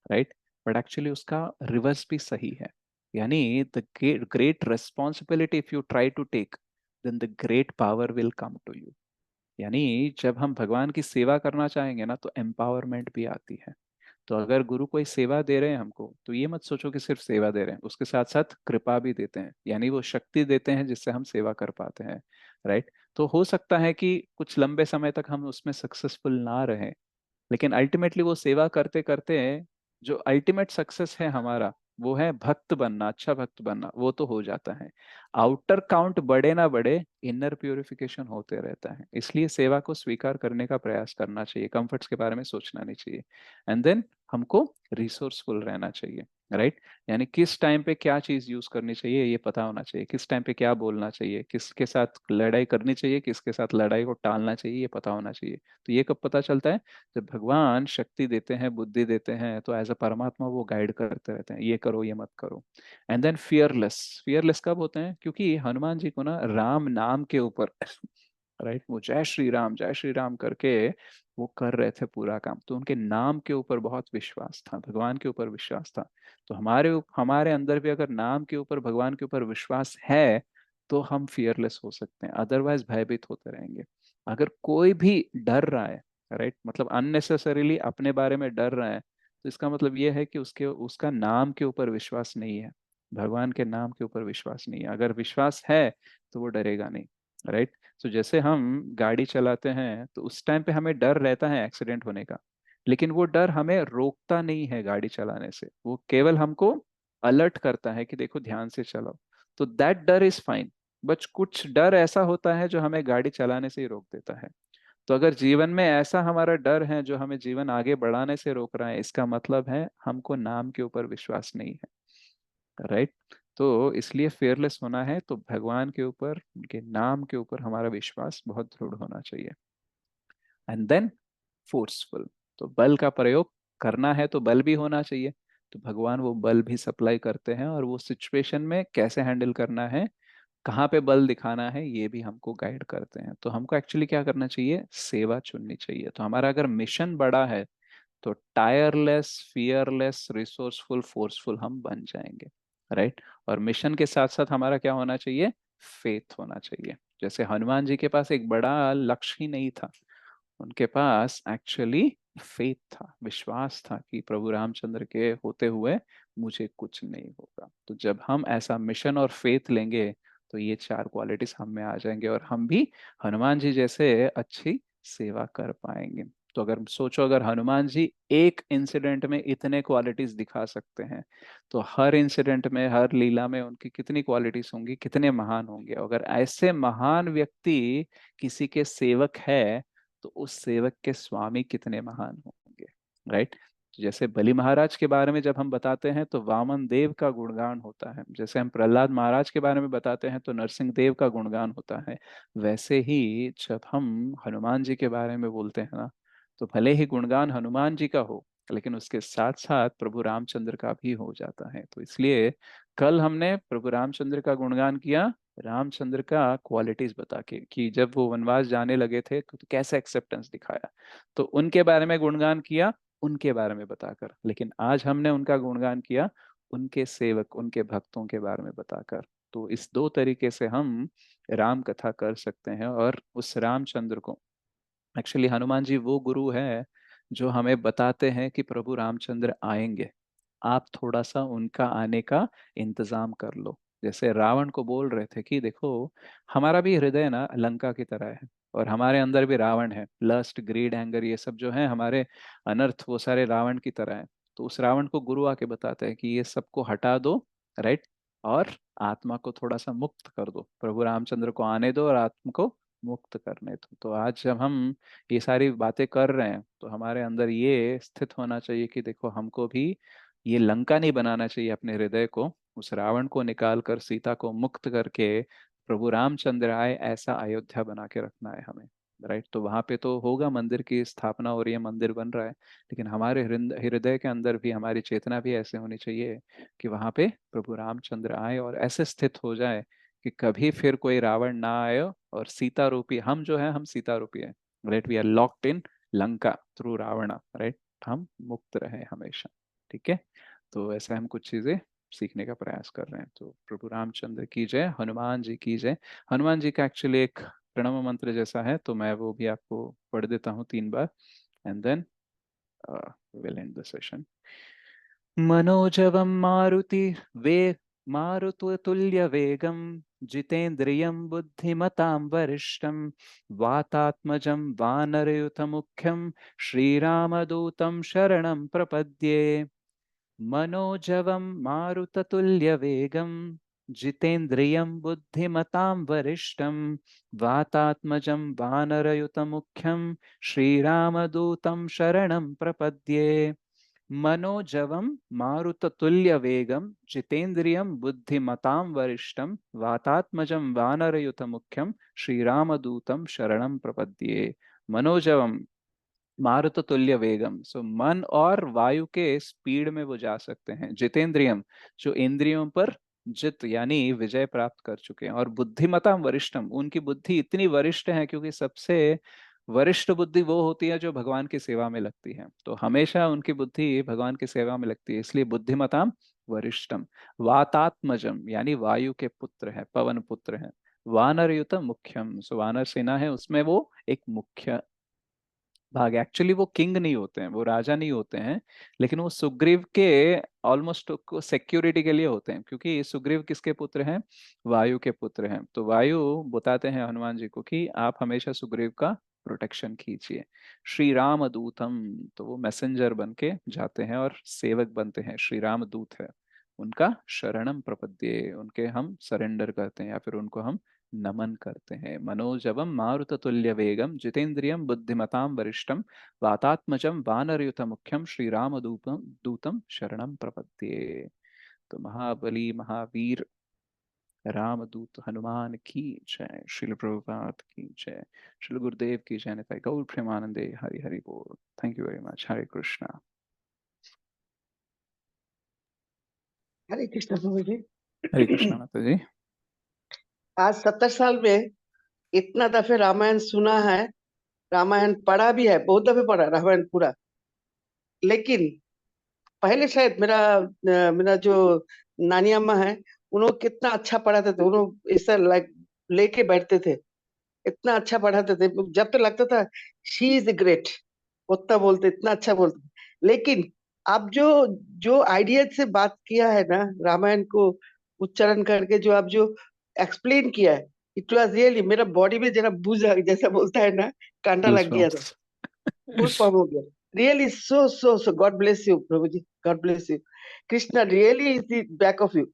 Right. But actually उसका रिवर्स भी सही है, यानी the great responsibility if you try to take, then the great power will come to you. यानी जब हम भगवान की सेवा करना चाहेंगे ना, तो एम्पावरमेंट भी आती है। तो अगर गुरु कोई सेवा दे रहे हैं हमको, तो ये मत सोचो कि सिर्फ सेवा दे रहे हैं, उसके साथ साथ कृपा भी देते हैं, यानी वो शक्ति देते हैं जिससे हम सेवा कर पाते हैं। राइट। तो हो सकता है कि कुछ लंबे समय तक हम उसमें सक्सेसफुल ना रहे, लेकिन अल्टीमेटली वो सेवा करते करते जो अल्टीमेट सक्सेस है हमारा, वो है भक्त बनना, अच्छा भक्त बनना, वो तो हो जाता है। आउटर काउंट बढ़े ना बढ़े, इनर प्योरिफिकेशन होते रहता है। इसलिए सेवा को स्वीकार करने का प्रयास करना चाहिए, कंफर्ट्स के बारे में सोचना नहीं चाहिए। एंड देन हमको रिसोर्सफुल रहना चाहिए। राइट। यानी किस टाइम पे क्या चीज यूज करनी चाहिए ये पता होना चाहिए, किस टाइम पे क्या बोलना चाहिए, किसके साथ लड़ाई करनी चाहिए, किसके साथ लड़ाई को टालना चाहिए, ये पता होना चाहिए। तो ये कब पता चलता है? जब भगवान शक्ति देते हैं, बुद्धि देते हैं, तो एज अ परमात्मा वो गाइड करते रहते हैं, ये करो ये मत करो। एंड देन फियरलेस, फियरलेस कब होते हैं? क्योंकि हनुमान जी को ना राम नाम के ऊपर राइट, वो जय श्री राम करके वो कर रहे थे पूरा काम, तो उनके नाम के ऊपर बहुत विश्वास था, भगवान के ऊपर विश्वास था। तो हमारे अंदर भी अगर नाम के ऊपर, भगवान के ऊपर विश्वास है, तो हम फियरलेस हो सकते हैं, अदरवाइज भयभीत होते रहेंगे। अगर कोई भी डर रहा है, राइट, मतलब अननेसेसरीली अपने बारे में डर रहा है, तो इसका मतलब ये है कि उसका नाम के ऊपर विश्वास नहीं है, भगवान के नाम के ऊपर विश्वास नहीं है। अगर विश्वास है तो वो डरेगा नहीं। राइट। तो जैसे हम गाड़ी चलाते हैं तो उस टाइम पे हमें डर रहता है एक्सीडेंट होने का, लेकिन वो डर हमें रोकता नहीं है गाड़ी चलाने से, वो केवल हमको अलर्ट करता है कि देखो ध्यान से चलाओ। तो दैट डर इज फाइन। बट कुछ डर ऐसा होता है जो हमें गाड़ी चलाने से ही रोक देता है। तो अगर जीवन में ऐसा हमारा डर है जो हमें जीवन आगे बढ़ाने से रोक रहा है, इसका मतलब है हमको नाम के ऊपर विश्वास नहीं है। राइट। तो इसलिए फेयरलेस होना है तो भगवान के ऊपर, उनके नाम के ऊपर हमारा विश्वास बहुत दृढ़ होना चाहिए। And then forceful. तो बल का प्रयोग करना है तो बल भी होना चाहिए। तो भगवान वो बल भी सप्लाई करते हैं, और वो सिचुएशन में कैसे हैंडल करना है, कहाँ पे बल दिखाना है, ये भी हमको गाइड करते हैं। तो हमको एक्चुअली क्या करना चाहिए, सेवा चुननी चाहिए। तो हमारा अगर मिशन बड़ा है तो टायरलेस, फियरलेस, रिसोर्सफुल, फोर्सफुल हम बन जाएंगे, राइट। और मिशन के साथ साथ हमारा क्या होना चाहिए, फेथ होना चाहिए। जैसे हनुमान जी के पास एक बड़ा लक्ष्य ही नहीं था, उनके पास एक्चुअली फेथ था, विश्वास था कि प्रभु रामचंद्र के होते हुए मुझे कुछ नहीं होगा। तो जब हम ऐसा मिशन और फेथ लेंगे तो ये चार क्वालिटीज हम में आ जाएंगे, और हम भी हनुमान जी जैसे अच्छी सेवा कर पाएंगे। तो अगर सोचो, अगर हनुमान जी एक इंसिडेंट में इतने क्वालिटीज दिखा सकते हैं, तो हर इंसिडेंट में, हर लीला में उनकी कितनी क्वालिटीज होंगी, कितने महान होंगे। अगर ऐसे महान व्यक्ति किसी के सेवक है, तो उस सेवक के स्वामी कितने महान होंगे, राइट। तो जैसे बलि महाराज के बारे में जब हम बताते हैं तो वामन देव का गुणगान होता है, जैसे हम प्रहलाद महाराज के बारे में बताते हैं तो नरसिंह देव का गुणगान होता है। वैसे ही जब हम हनुमान जी के बारे में बोलते हैं ना, तो भले ही गुणगान हनुमान जी का हो, लेकिन उसके साथ साथ प्रभु रामचंद्र का भी हो जाता है। तो इसलिए कल हमने प्रभु रामचंद्र का गुणगान किया, रामचंद्र का क्वालिटीज बता के, कि जब वो वनवास जाने लगे थे तो कैसे एक्सेप्टेंस दिखाया, तो उनके बारे में गुणगान किया, उनके बारे में बताकर। लेकिन आज हमने उनका गुणगान किया उनके सेवक, उनके भक्तों के बारे में बताकर। तो इस दो तरीके से हम राम कथा कर सकते हैं। और उस रामचंद्र को, एक्चुअली हनुमान जी वो गुरु है जो हमें बताते हैं कि प्रभु रामचंद्र आएंगे, आप थोड़ा सा उनका आने का इंतजाम कर लो। जैसे रावण को बोल रहे थे कि देखो, हमारा भी हृदय ना लंका की तरह है, और हमारे अंदर भी रावण है, लस्ट, ग्रीड, एंगर, ये सब जो है हमारे अनर्थ, वो सारे रावण की तरह है। तो उस रावण को गुरु आके बताते हैं कि ये सबको हटा दो, राइट, और आत्मा को थोड़ा सा मुक्त कर दो, प्रभु रामचंद्र को आने दो और आत्मा को मुक्त करने दो। तो आज जब हम ये सारी बातें कर रहे हैं तो हमारे अंदर ये स्थित होना चाहिए कि देखो, हमको भी ये लंका नहीं बनाना चाहिए अपने हृदय को, उस रावण को निकाल कर सीता को मुक्त करके प्रभु रामचंद्र आए ऐसा अयोध्या बना के रखना है हमें, राइट। तो वहां पे तो होगा, मंदिर की स्थापना हो रही है, मंदिर बन रहा है, लेकिन हमारे हृदय के अंदर भी हमारी चेतना भी ऐसे होनी चाहिए कि वहां पे प्रभु रामचंद्र आए और ऐसे स्थित हो जाए कि कभी फिर कोई रावण ना आए, और सीता रूपी हम जो है, हम सीता रूपी है, right, we are locked in Lanka through Ravana, right, हम मुक्त रहे हमेशा। ठीक है। तो ऐसे हम कुछ चीजें सीखने का प्रयास कर रहे हैं। तो प्रभु रामचंद्र की जय, हनुमान जी की जय। हनुमान जी का एक्चुअली एक प्रणव मंत्र जैसा है, तो मैं वो भी आपको पढ़ देता हूँ 3 बार, and then will end the session. मनोजवं मारुति वे मारुततुल्य वेगं जितेन्द्रियं बुद्धिमतां वरिष्ठं वातात्मजं वानरयुतमुख्यं श्रीरामदूतं शरणं प्रपद्ये। मनोजवं मारुततुल्यवेगं जितेन्द्रियं बुद्धिमतां वरिष्ठं वातात्मजं वानरयुतमुख्यं श्रीरामदूतं शरणं प्रपद्ये। मनोजवं मारुततुल्यवेगं जितेन्द्रियं बुद्धिमतां वरिष्ठं वातात्मजं वानरयुतमुख्यं श्रीरामदूतं शरणं प्रपद्ये। मनोजवम, मारुत तुल्य वेगम, सो मन और वायु के स्पीड में वो जा सकते हैं। जितेंद्रियम, जो इंद्रियों पर जित यानी विजय प्राप्त कर चुके हैं। और बुद्धिमताम वरिष्ठम, उनकी बुद्धि इतनी वरिष्ठ है, क्योंकि सबसे वरिष्ठ बुद्धि वो होती है जो भगवान की सेवा में लगती है। तो हमेशा उनकी बुद्धि भगवान की सेवा में लगती है, इसलिए बुद्धिमताम वरिष्ठम। वातात्मजम, यानी वायु के पुत्र है, पवन पुत्र है। वानरयुत मुख्यम, सो वानर सेना है, उसमें वो एक मुख्य भाग। एक्चुअली वो किंग नहीं होते हैं, वो राजा नहीं होते हैं, लेकिन वो सुग्रीव के ऑलमोस्ट सिक्योरिटी के लिए होते हैं, क्योंकि सुग्रीव किसके पुत्र हैं, वायु के पुत्र हैं। तो वायु बताते हैं हनुमान जी को कि आप हमेशा सुग्रीव का प्रोटेक्शन कीजिए। श्री राम दूतम, तो वो मैसेंजर बन के जाते हैं और सेवक बनते हैं, श्री राम दूत है। उनका शरणम प्रपद्ये, उनके हम सरेंडर करते हैं, या फिर उनको हम नमन करते हैं। मनोजवम मारुततुल्य वेगम जितेन्द्रियम बुद्धिमतां वरिष्ठम वातात्मजं वानरयुत मुख्यम श्री राम दूतम दूतम शरणम प्रपद्ये। तो महाबली, महावीर रामदूत हनुमान की जय। श्रील प्रभुपाद की जय। श्रील गुरुदेव की जय। निताई गौर प्रेमानंदे। हरि हरि बोल। Thank you very much. Hare Krishna. Hare Krishna प्रभु जी। हरे कृष्णा माता जी। आज 70 साल में इतना दफे रामायण सुना है, रामायण पढ़ा भी है, बहुत दफे पढ़ा रामायण पूरा। लेकिन पहले शायद मेरा जो नानी अम्मा है, उन्होंने कितना अच्छा पढ़ाते थे। उन्होंने ऐसा लाइक लेके बैठते थे, इतना अच्छा पढ़ाते थे, जब तो लगता था शी इज ग्रेट। उतना बोलते, इतना अच्छा बोलते। लेकिन आप जो जो आइडिया से बात किया है ना, रामायण को उच्चारण करके जो आप जो एक्सप्लेन किया है, इट वाज रियली, मेरा बॉडी में जरा बुझ जैसा बोलता है ना, कांटा लग गया था, Goosebumps. फुल फॉर्म हो गया। Really so God bless you Prabhu ji, God bless you. Krishna really is the back of you.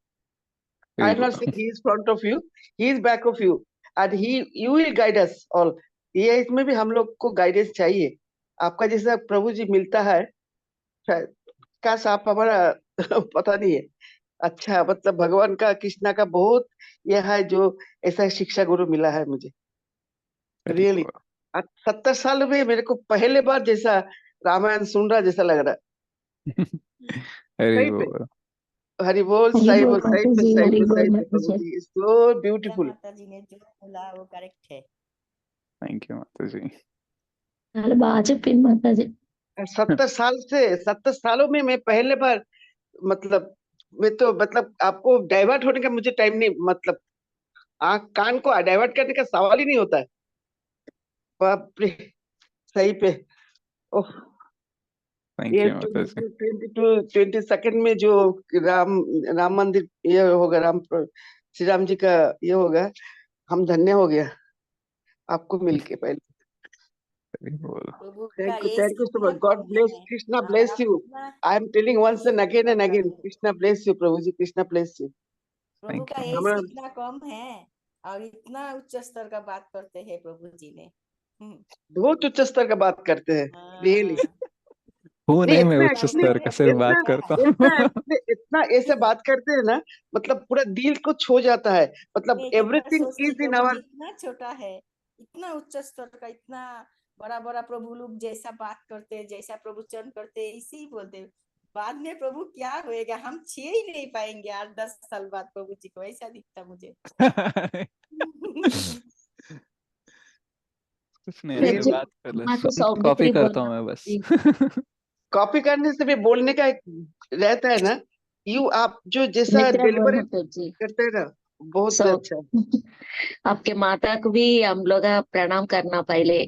Hari I'm not saying बोल। he is front of you, he is back of you, and you will guide us all। ये इसमें भी हम लोग को guidance चाहिए, आपका जैसा प्रभु जी मिलता है शायद। काश आप हमारा पता नहीं है। अच्छा, मतलब भगवान का, कृष्णा का बहुत यह है जो ऐसा शिक्षा गुरु मिला है मुझे, हरि रियली। बोल। 70 साल में मेरे को पहले बार जैसा रामायण सुन रहा जैसा लग रहा है। हरि सही पे, बोल। हरि बोल, हरी सही बोल बोल, सही माता पे, जी, सही हरी पे, बोल सही पे माता प्रभु जी। जी, सो पूजा ब्यूटीफुल। माता जी ने जो बोला वो करेक्ट है। थैंक यू माता जी। చాలా బాగా చెప్పింది మాతాజీ. 70 साल से, 70 सालों में मैं पहले बार, मतलब मैं तो, मतलब आपको डाइवर्ट होने का मुझे टाइम नहीं, मतलब आंख कान को डाइवर्ट करने का सवाल ही नहीं होता है। बाप रे, सही पे। ओह, थैंक ये यू माता जी। 22 में जो राम राम मंदिर ये होगा, श्री राम जी का ये होगा, हम धन्य हो गया आपको मिलके पहले। हरि बोल। प्रभु का ये थैंक यू सो सीखना मच, गॉड कम ब्लेस, है कृष्णा और ब्लेस आप यू। इतना आई एम टेलिंग वंस ये एंड अगेन एंड मतलब again, Krishna bless you Prabhu ji, Krishna bless you. Prabhu thank का यू ये माता हमारा सीखना कम है और इतना उच्च स्तर का बात करते हैं प्रभु जी ने। बहुत उच्च स्तर का बात करते हैं, रियली। हाँ, जी। हूँ नहीं, नहीं, मैं इतना उच्च एक्चुअली, स्तर का सिर्फ इतना बात करता इतना हूँ। actually इतना ऐसे बात करते हैं ना, मतलब पूरा दिल को छू जाता है, मतलब मैं कई बार एवरीथिंग सोचती is in Prabhu ji our. इतना छोटा है, इतना उच्च स्तर का, इतना बड़ा बड़ा प्रभु लोग जैसा बात करते, जैसा प्रवचन करते, इसी ही बोलते। बाद में प्रभु क्या होएगा, हम छे ही नहीं पाएंगे 8-10 साल बाद प्रभु जी को, ऐसा दिखता मुझे। कुछ नहीं, ऐसे रियली प्रभु बात कर ले, మాకు सुन कॉपी सौमित्री करता बोलना हूँ मैं बस। माताजी. कॉपी करने से भी बोलने का एक रहता है ना, यू आप जो जैसा सुमित्रा बोल डिलीवरेट माताजी. करते हैं ना, बहुत सौ अच्छा। आपके माता को भी हम लोग प्रणाम करना पहले.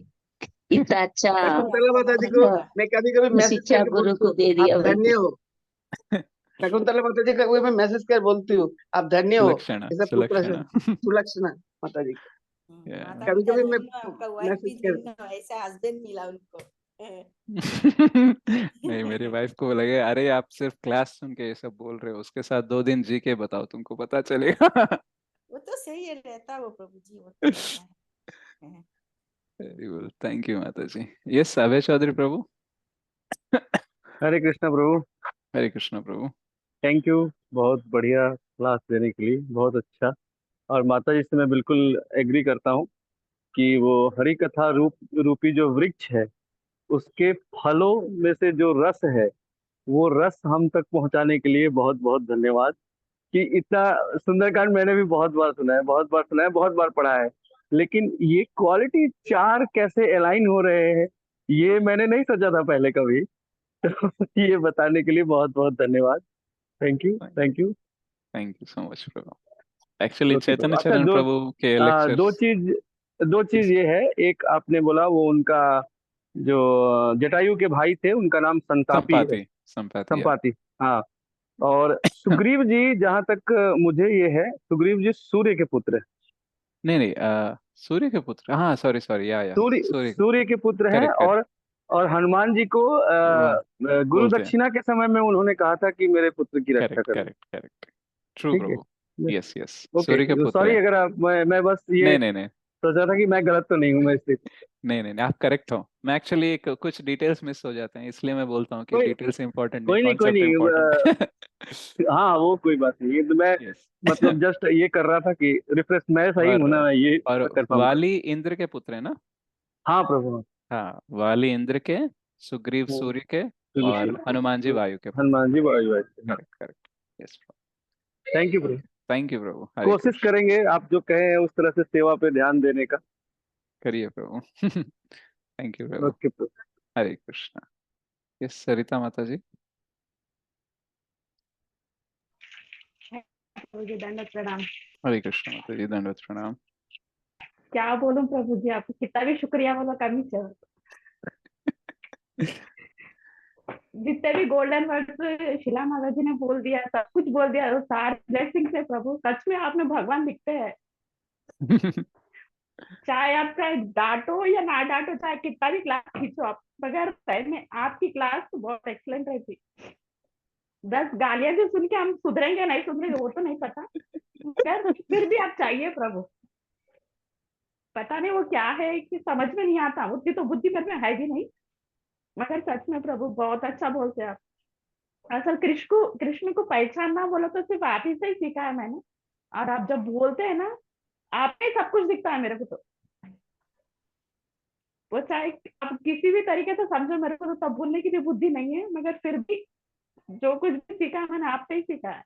इतना अच्छा जरूर शकुंतला आपका माता जी को नमस्कार। मैं कभी कभी मैसेज शिक्षा करके गुरु बोलती को हूँ, दे आप दिया धन्य भाई. हो। शकुंतला माता जी का मैं मैसेज कर बोलती हूँ, आप धन्य हो, सुलक्षणा ऐसा पुत्र से। सुलक्षणा। सुलक्षणा माता जी को Yeah. माता कभी पिता कभी मैं धन्य, आपका वाइफ मैसेज भी कर। धन्य, ऐसा हस्बैंड मिला उनको। नहीं, मेरी वाइफ को लगे अरे आप सिर्फ क्लास सुन के ये सब बोल रहे हो, उसके साथ 2 दिन जी के बताओ, तुमको पता चलेगा। वो तो सही है, रहता वो प्रभु जी, वो तो रहता है। Very good. थैंक यू माता जी। यस, अभय चौधरी प्रभु। हरे कृष्णा प्रभु। हरे कृष्ण प्रभु। थैंक यू, बहुत बढ़िया क्लास देने के लिए, बहुत अच्छा। और माता जी से मैं बिल्कुल एग्री करता हूँ कि वो हरि कथा रूपी जो वृक्ष है, उसके फलों में से जो रस है, वो रस हम तक पहुंचाने के लिए बहुत बहुत धन्यवाद। कि इतना सुंदरकांड मैंने भी बहुत बार सुना है, बहुत बार सुना है, बहुत बार पढ़ा है, लेकिन ये क्वालिटी चार कैसे अलाइन हो रहे हैं, ये मैंने नहीं सोचा था पहले कभी। तो ये बताने के लिए बहुत बहुत धन्यवाद। Thank you, thank you. Thank you so much प्रभु। एक्चुअली ओके प्रभु। चैतन्य अच्छा, चरण प्रभु के दो लेक्चर्स। चीज दो चीज ये है। एक आपने बोला वो उनका जो जटायु के भाई थे, उनका नाम संतापी है, संपाति। संपाति या। संपाति। हाँ। और सुग्रीव जी, जहां तक मुझे ये है, सुग्रीव जी सूर्य के पुत्र है। नहीं नहीं, सूर्य के पुत्र, हाँ सॉरी सॉरी, या सूर्य के सूर्य पुत्र। के पुत्र हैं। Correct correct. और हनुमान जी को वह गुरु बोलते हैं। दक्षिणा के समय में उन्होंने कहा था कि मेरे पुत्र की रक्षा करेक्ट करो। Correct correct. ट्रू ठीक है। प्रभु। यस यस, ओके, सूर्य के पुत्र सॉरी है। अगर आप, मैं बस ये नहीं नहीं नहीं। सोचा था कि मैं गलत तो नहीं हूँ मैं इससे। नहीं नहीं नहीं, आप करेक्ट हो। मैं एक्चुअली कुछ डिटेल्स मिस हो जाते हैं, इसलिए मैं बोलता हूँ कि कोई डिटेल्स इंपॉर्टेंट नहीं, कोई नहीं, कोई कॉन्सेप्ट नहीं। इंपॉर्टेंट है। हाँ, वो कोई बात नहीं, ये तो मैं यस। मतलब जस्ट ये कर रहा था कि रिफ्रेश, मैं सही हूँ और ना, ये और कंफर्म कर। वाली इंद्र के पुत्र है ना? हाँ प्रभु। हाँ, वाली इंद्र के, सुग्रीव हाँ, सूर्य के, और हनुमान जी बिल्कुल। वायु के पुत्र। हनुमान जी बड़ाई भाई। हाँ। Correct correct. Yes. Thank you Prabhu. Thank you प्रभु, हरे कोशिश कृष्ण। करेंगे आप जो कहे हैं उस तरह से सेवा पे ध्यान देने का। करिए प्रभु। थैंक यू प्रभु। ओके प्रभु। हरे कृष्ण। यस, सरिता माता जी। प्रभु जी दंडवत प्रणाम। हरे कृष्ण माता जी, दंडवत प्रणाम। क्या बोलूं प्रभु जी, आपको कितना भी शुक्रिया बोलो कम ही चलो। जितने भी गोल्डन वर्ड्स शिला माता जी ने बोल दिया, सब कुछ बोल दिया, वो सारे ब्लेसिंग है प्रभु। सच में आप में भगवान दिखते हैं। चाहे आप चाहे डांटो या ना डांटो, चाहे कितना भी क्लास खींचो आप, मगर सही में आपकी क्लास तो बहुत एक्सलेंट रहती। 10 गालियां जो सुन के हम सुधरेंगे नहीं सुधरेंगे वो तो नहीं पता, मगर फिर भी आप चाहिए प्रभु। पता नहीं वो क्या है कि समझ में नहीं आता, उतनी तो बुद्धि मेरे में है भी नहीं। मगर सच में प्रभु बहुत अच्छा बोलते हैं आप। असल कृष्ण को पहचानना बोलो तो सिर्फ आप ही से ही सीखा है मैंने। और आप जब बोलते हैं ना, आप में सब कुछ दिखता है मेरे को तो। वो चाहे आप किसी भी तरीके से समझो, मेरे को तो तब बोलने की भी बुद्धि नहीं है, मगर फिर भी जो कुछ भी सीखा है मैंने आपसे ही सीखा है।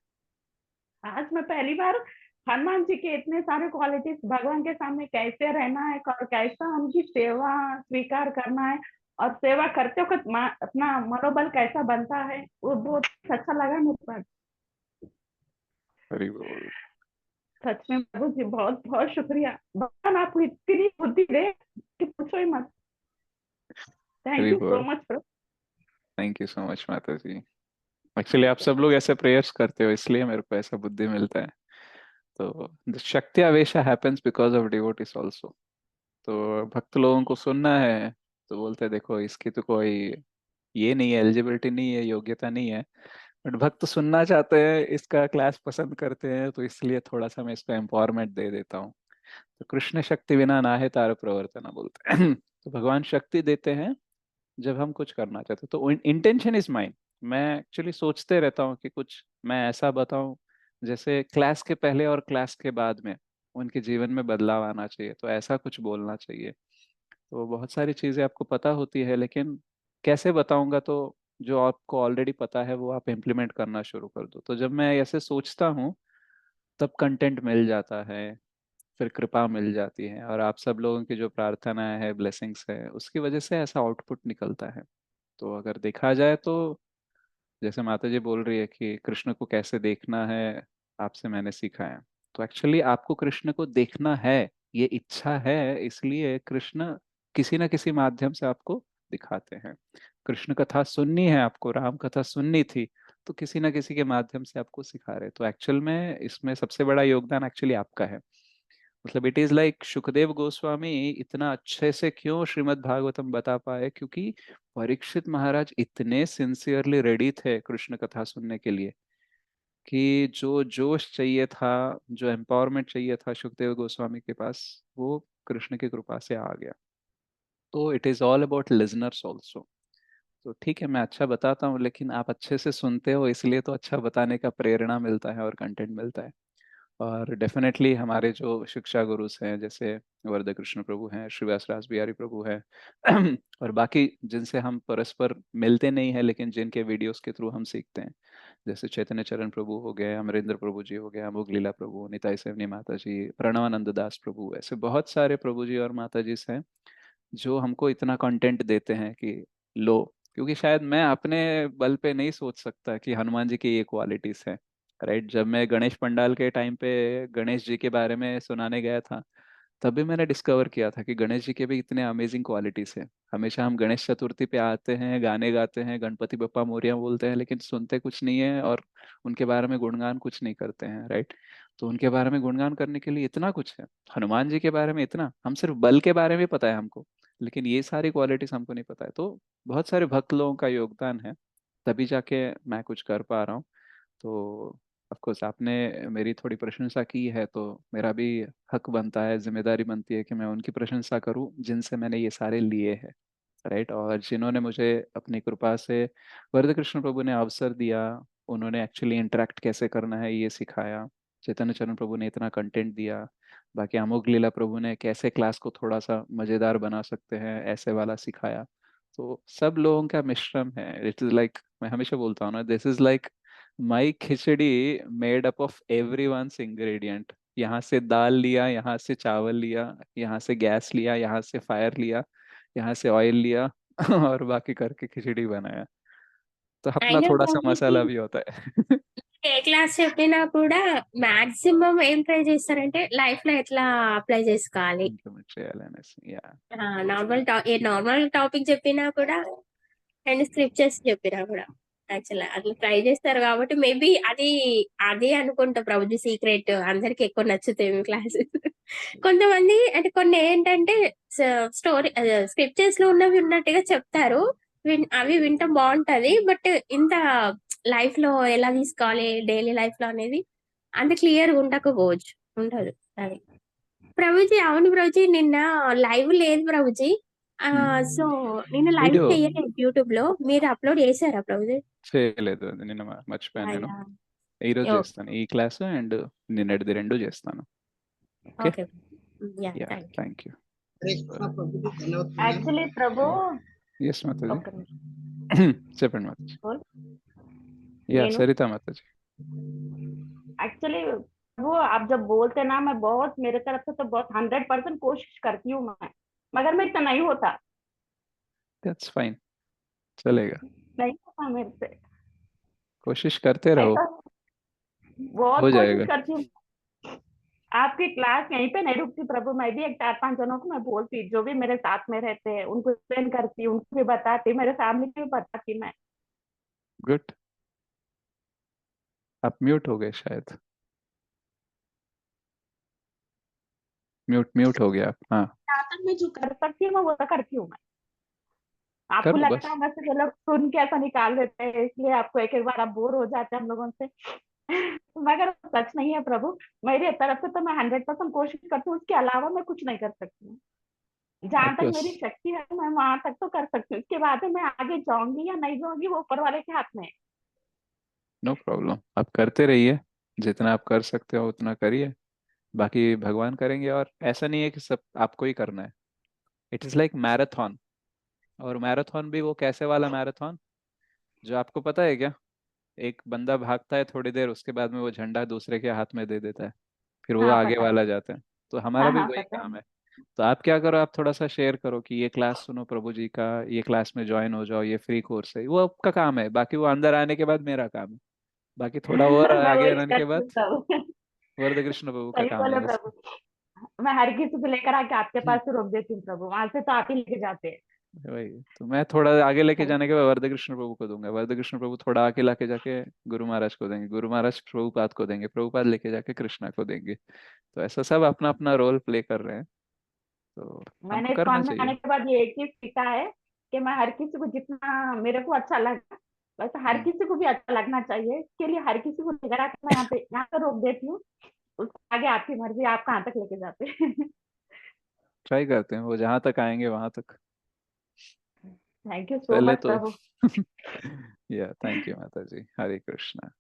आज मैं पहली बार हनुमान जी के इतने सारे क्वालिटीज भगवान के सामने कैसे रहना है और कैसा उनकी सेवा स्वीकार करना है, और सेवा करते वक्त अपना मनोबल कैसा बनता है, वो बहुत अच्छा लगा मेरे पास। हरि बोल। सच में प्रभु जी बहुत बहुत शुक्रिया। भगवान आपको इतनी बुद्धि दे कि पूछो ही मत। थैंक हरि यू सो बोल। Much Prabhu. Thank you so much माता जी। एक्चुअली आप सब लोग ऐसे प्रेयर्स करते हो, इसलिए मेरे को ऐसा बुद्धि मिलता है। तो the shakti avesha happens because of devotees also. तो भक्त लोगों को सुनना है, तो बोलते हैं देखो इसकी तो कोई ये नहीं है, एलिजिबिलिटी नहीं है, योग्यता नहीं है, बट भक्त सुनना चाहते हैं, इसका क्लास पसंद करते हैं, तो इसलिए थोड़ा सा मैं इसको एम्पावरमेंट दे देता हूँ। तो कृष्ण शक्ति बिना नाहे तार प्रवर्तना बोलते हैं। तो भगवान शक्ति देते हैं जब हम कुछ करना चाहते हैं, तो इंटेंशन इज माइंड। मैं एक्चुअली सोचते रहता हूँ कि कुछ मैं ऐसा बताऊं जैसे क्लास के पहले और क्लास के बाद में उनके जीवन में बदलाव आना चाहिए, तो ऐसा कुछ बोलना चाहिए। तो बहुत सारी चीजें आपको पता होती है, लेकिन कैसे बताऊंगा, तो जो आपको ऑलरेडी पता है वो आप इम्प्लीमेंट करना शुरू कर दो। तो जब मैं ऐसे सोचता हूँ तब कंटेंट मिल जाता है, फिर कृपा मिल जाती है, और आप सब लोगों की जो प्रार्थना है, ब्लेसिंग्स है, उसकी वजह से ऐसा आउटपुट निकलता है। तो अगर देखा जाए तो जैसे माता जी बोल रही है कि कृष्ण को कैसे देखना है, आपसे मैंने सीखा है। तो एक्चुअली आपको कृष्ण को देखना है, ये इच्छा है, इसलिए कृष्ण किसी न किसी माध्यम से आपको दिखाते हैं। कृष्ण कथा सुननी है आपको, राम कथा सुननी थी, तो किसी न किसी के माध्यम से आपको सिखा रहे। तो एक्चुअल में इसमें सबसे बड़ा योगदान एक्चुअली आपका है। मतलब it is like Sukhdev Goswami इतना अच्छे से क्यों श्रीमद् भागवतम बता पाए, क्योंकि परीक्षित महाराज इतने सिंसियरली रेडी थे कृष्ण कथा सुनने के लिए, कि जो जोश चाहिए था, जो एम्पावरमेंट चाहिए था सुखदेव गोस्वामी के पास, वो कृष्ण की कृपा से आ गया। तो it is all about listeners also. तो ठीक है, मैं अच्छा बताता हूँ, लेकिन आप अच्छे से सुनते हो, इसलिए तो अच्छा बताने का प्रेरणा मिलता है और कंटेंट मिलता है। और डेफिनेटली हमारे जो शिक्षा गुरुस हैं, जैसे वरद कृष्ण प्रभु हैं, श्रीवास रास बिहारी प्रभु हैं, और बाकी जिनसे हम परस्पर मिलते नहीं हैं लेकिन जिनके वीडियोस के थ्रू हम सीखते हैं, जैसे चैतन्य चरण प्रभु हो गए, अमरेंद्र प्रभु जी हो गए, अमोघ लीला प्रभु, निताई सेवनी माता जी, प्रणवानंद दास प्रभु, ऐसे बहुत सारे प्रभु जी और माता जी हैं जो हमको इतना कंटेंट देते हैं कि लो। क्योंकि शायद मैं अपने बल पे नहीं सोच सकता कि हनुमान जी की ये क्वालिटीज हैं। राइट, जब मैं गणेश पंडाल के टाइम पे गणेश जी के बारे में सुनाने गया था, तभी मैंने डिस्कवर किया था कि गणेश जी के भी इतने अमेजिंग क्वालिटीज हैं। हमेशा हम गणेश चतुर्थी पे आते हैं, गाने गाते हैं, गणपति बप्पा मोरिया बोलते हैं, लेकिन सुनते कुछ नहीं है, और उनके बारे में गुणगान कुछ नहीं करते हैं। राइट। तो उनके बारे में गुणगान करने के लिए इतना कुछ है, हनुमान जी के बारे में इतना, हम सिर्फ बल के बारे में पता है हमको, लेकिन ये सारी क्वालिटीज हमको नहीं पता है। तो बहुत सारे भक्त लोगों का योगदान है, तभी जाके मैं कुछ कर पा रहा हूँ। तो ऑफ कोर्स आपने मेरी थोड़ी प्रशंसा की है, तो मेरा भी हक बनता है, जिम्मेदारी बनती है कि मैं उनकी प्रशंसा करूं जिनसे मैंने ये सारे लिए हैं, राइट। और जिन्होंने मुझे अपनी कृपा से, वरद कृष्ण प्रभु ने अवसर दिया, उन्होंने एक्चुअली इंटरेक्ट कैसे करना है ये सिखाया। चैतन्य चरण प्रभु ने इतना कंटेंट दिया। बाकी अमोघ लीला प्रभु ने कैसे क्लास को थोड़ा सा मजेदार बना सकते हैं ऐसे वाला सिखाया। तो सब लोगों का मिश्रण है। इट इज लाइक, मैं हमेशा बोलता हूँ ना, this is like my khichdi made up of every one ingredient. यहाँ से दाल लिया, यहाँ से चावल लिया, यहाँ से गैस लिया, यहाँ से फायर लिया, यहाँ से ऑयल लिया और बाकी करके खिचड़ी बनाया। तो अपना అయినా थोड़ा सा ప్రభుజీ मसाला भी होता है। ఏ క్లాస్ చెప్పినా కూడా మాక్సిమం ఏం ట్రై చేస్తారంటే లైఫ్ లో ఎట్లా అప్లై చేసుకోవాలి. Implement చేయాలనేసి, yeah. నార్మల్ టాపిక్ చెప్పినా కూడా అండ్ స్క్రిప్చర్స్ చెప్పినా కూడా యాక్చువల్ అట్లా ట్రై చేస్తారు కాబట్టి మేబీ అదే అనుకుంటా ప్రభుజీ సీక్రెట్ అందరికి ఎక్కువ నచ్చుతాయి క్లాసెస్. కొంతమంది అంటే కొన్ని ఏంటంటే స్టోరీ స్క్రిప్చర్స్ లో ఉన్నవి ఉన్నట్టుగా చెప్తారు, అవి వింటాం బాగుంటది. బట్ ఇంత లైఫ్ లో ఎలా తీసుకోవాలి డైలీ లైఫ్ లో అనేది అంత క్లియర్ ఉండకపోవచ్చు, ఉండదు అది. ప్రభుజీ అవును ప్రభుజీ, నిన్న లైవ్ లేదు ప్రభుజీ. సో నేను లైవ్ వీడియో చేయలేదు యూట్యూబ్ లో, మీరు అప్లోడ్ చేశారా ప్రభుజీ? చేయలేదు, అది నిన్న మర్చిపోయాను నేను. ఈ రోజు చేస్తాను, ఈ క్లాస్ అండ్ నిన్నటిది రెండు చేస్తాను. Okay, okay ya ya, thank you. Thank you. Hare Krishna प्रभु जी, धन्यवाद प्रणाम। एक्चुअली प्रभु ఎస్ మాతాజీ. ओके చెప్పండి మాతాజీ. बोल యా, నేను సరిత మాతాజీ. एक्चुअली वो आप जब बोलते ना, मैं बहुत मेरे तरफ से तो बहुत 100% कोशिश करती हूँ मैं, मगर मैं इतना नहीं होता, दैट्स फाइन, चलेगा। नहीं होता मेरे से कोशिश करते रहो, ऐसा। बहुत हो कोशिश जाएगा। करती हूँ। आपकी क्लास यहीं पे नहीं रुकती प्रभु, मैं भी एक 4-5 जनों को मैं बोलती, जो भी मेरे साथ में रहते हैं उनको एक्सप्लेन करती, उनको भी बताती, मेरे फैमिली को भी बताती मैं। गुड। आप म्यूट हो गए शायद, म्यूट हो गया आप। हाँ, जहाँ तक मैं जो कर सकती हूँ मैं वो तो करती हूँ मैं। आपको करो लगता बस। है वैसे जो लोग सुन के ऐसा निकाल देते हैं, इसलिए आपको एक एक बार आप बोर हो जाते हैं हम लोगों से। मगर सच नहीं है प्रभु, मेरी तरफ से तो मैं 100% कोशिश करती हूँ, उसके अलावा मैं कुछ नहीं कर सकती हूँ। जहां तक बस, मेरी शक्ति है मैं वहां तक तो कर सकती हूँ, उसके बाद मैं आगे जाऊंगी या नहीं जाऊंगी वो ऊपर वाले के हाथ में है। नो प्रॉब्लम, आप करते रहिए, जितना आप कर सकते हो उतना करिए, बाकी भगवान करेंगे। और ऐसा नहीं है कि सब आपको ही करना है। It is like marathon. और मैराथन भी वो कैसे वाला मैराथन, जो आपको पता है क्या, एक बंदा भागता है थोड़ी देर, उसके बाद में वो झंडा दूसरे के हाथ में दे देता है, फिर वो हाँ आगे पता है। वाला जाता है। तो हमारा हाँ भी हाँ वही पता काम है। है। तो आप क्या करो, आप थोड़ा सा शेयर करो कि ये क्लास सुनो प्रभु जी का, ये क्लास में ज्वाइन हो जाओ, ये फ्री कोर्स है, वो आपका काम है। बाकी वो अंदर आने के बाद मेरा काम है। बाकी थोड़ा और मैं आगे वही आने के करती हूँ बाद प्रभु। वरद कृष्ण प्रभु का सही काम है बोले बस। प्रभु, मैं हर किसी को लेकर आके आपके हम्म, पास से रोक देती हूँ प्रभु, वहां से तो आप ही लेके जाते हैं। वही तो, मैं थोड़ा आगे लेके सही। जाने के बाद वरद कृष्ण प्रभु को दूंगा, वरद कृष्ण प्रभु थोड़ा आगे लाके जाके गुरु महाराज को देंगे, गुरु महाराज प्रभुपाद को देंगे, प्रभुपाद लेके जाके कृष्णा को देंगे। तो ऐसा सब अपना अपना रोल प्ले कर रहे हैं, तो हमको मैंने इस करना कॉन में चाहिए। आने के बाद ये एक चीज सीखा है कि मैं हर किसी को जितना मेरे को अच्छा लगा वैसे हर किसी को भी अच्छा लगना चाहिए, इसके लिए हर किसी को लेकर आके मैं यहाँ पे रोक देती हूँ, उसके आगे आपकी मर्जी, आप कहाँ तक लेके जाते हैं। ट्राई करते हैं, वो जहां तक आएंगे वहां तक। थैंक यू सो पहले मच तो प्रभु। या, थैंक यू माता जी, हरे कृष्णा।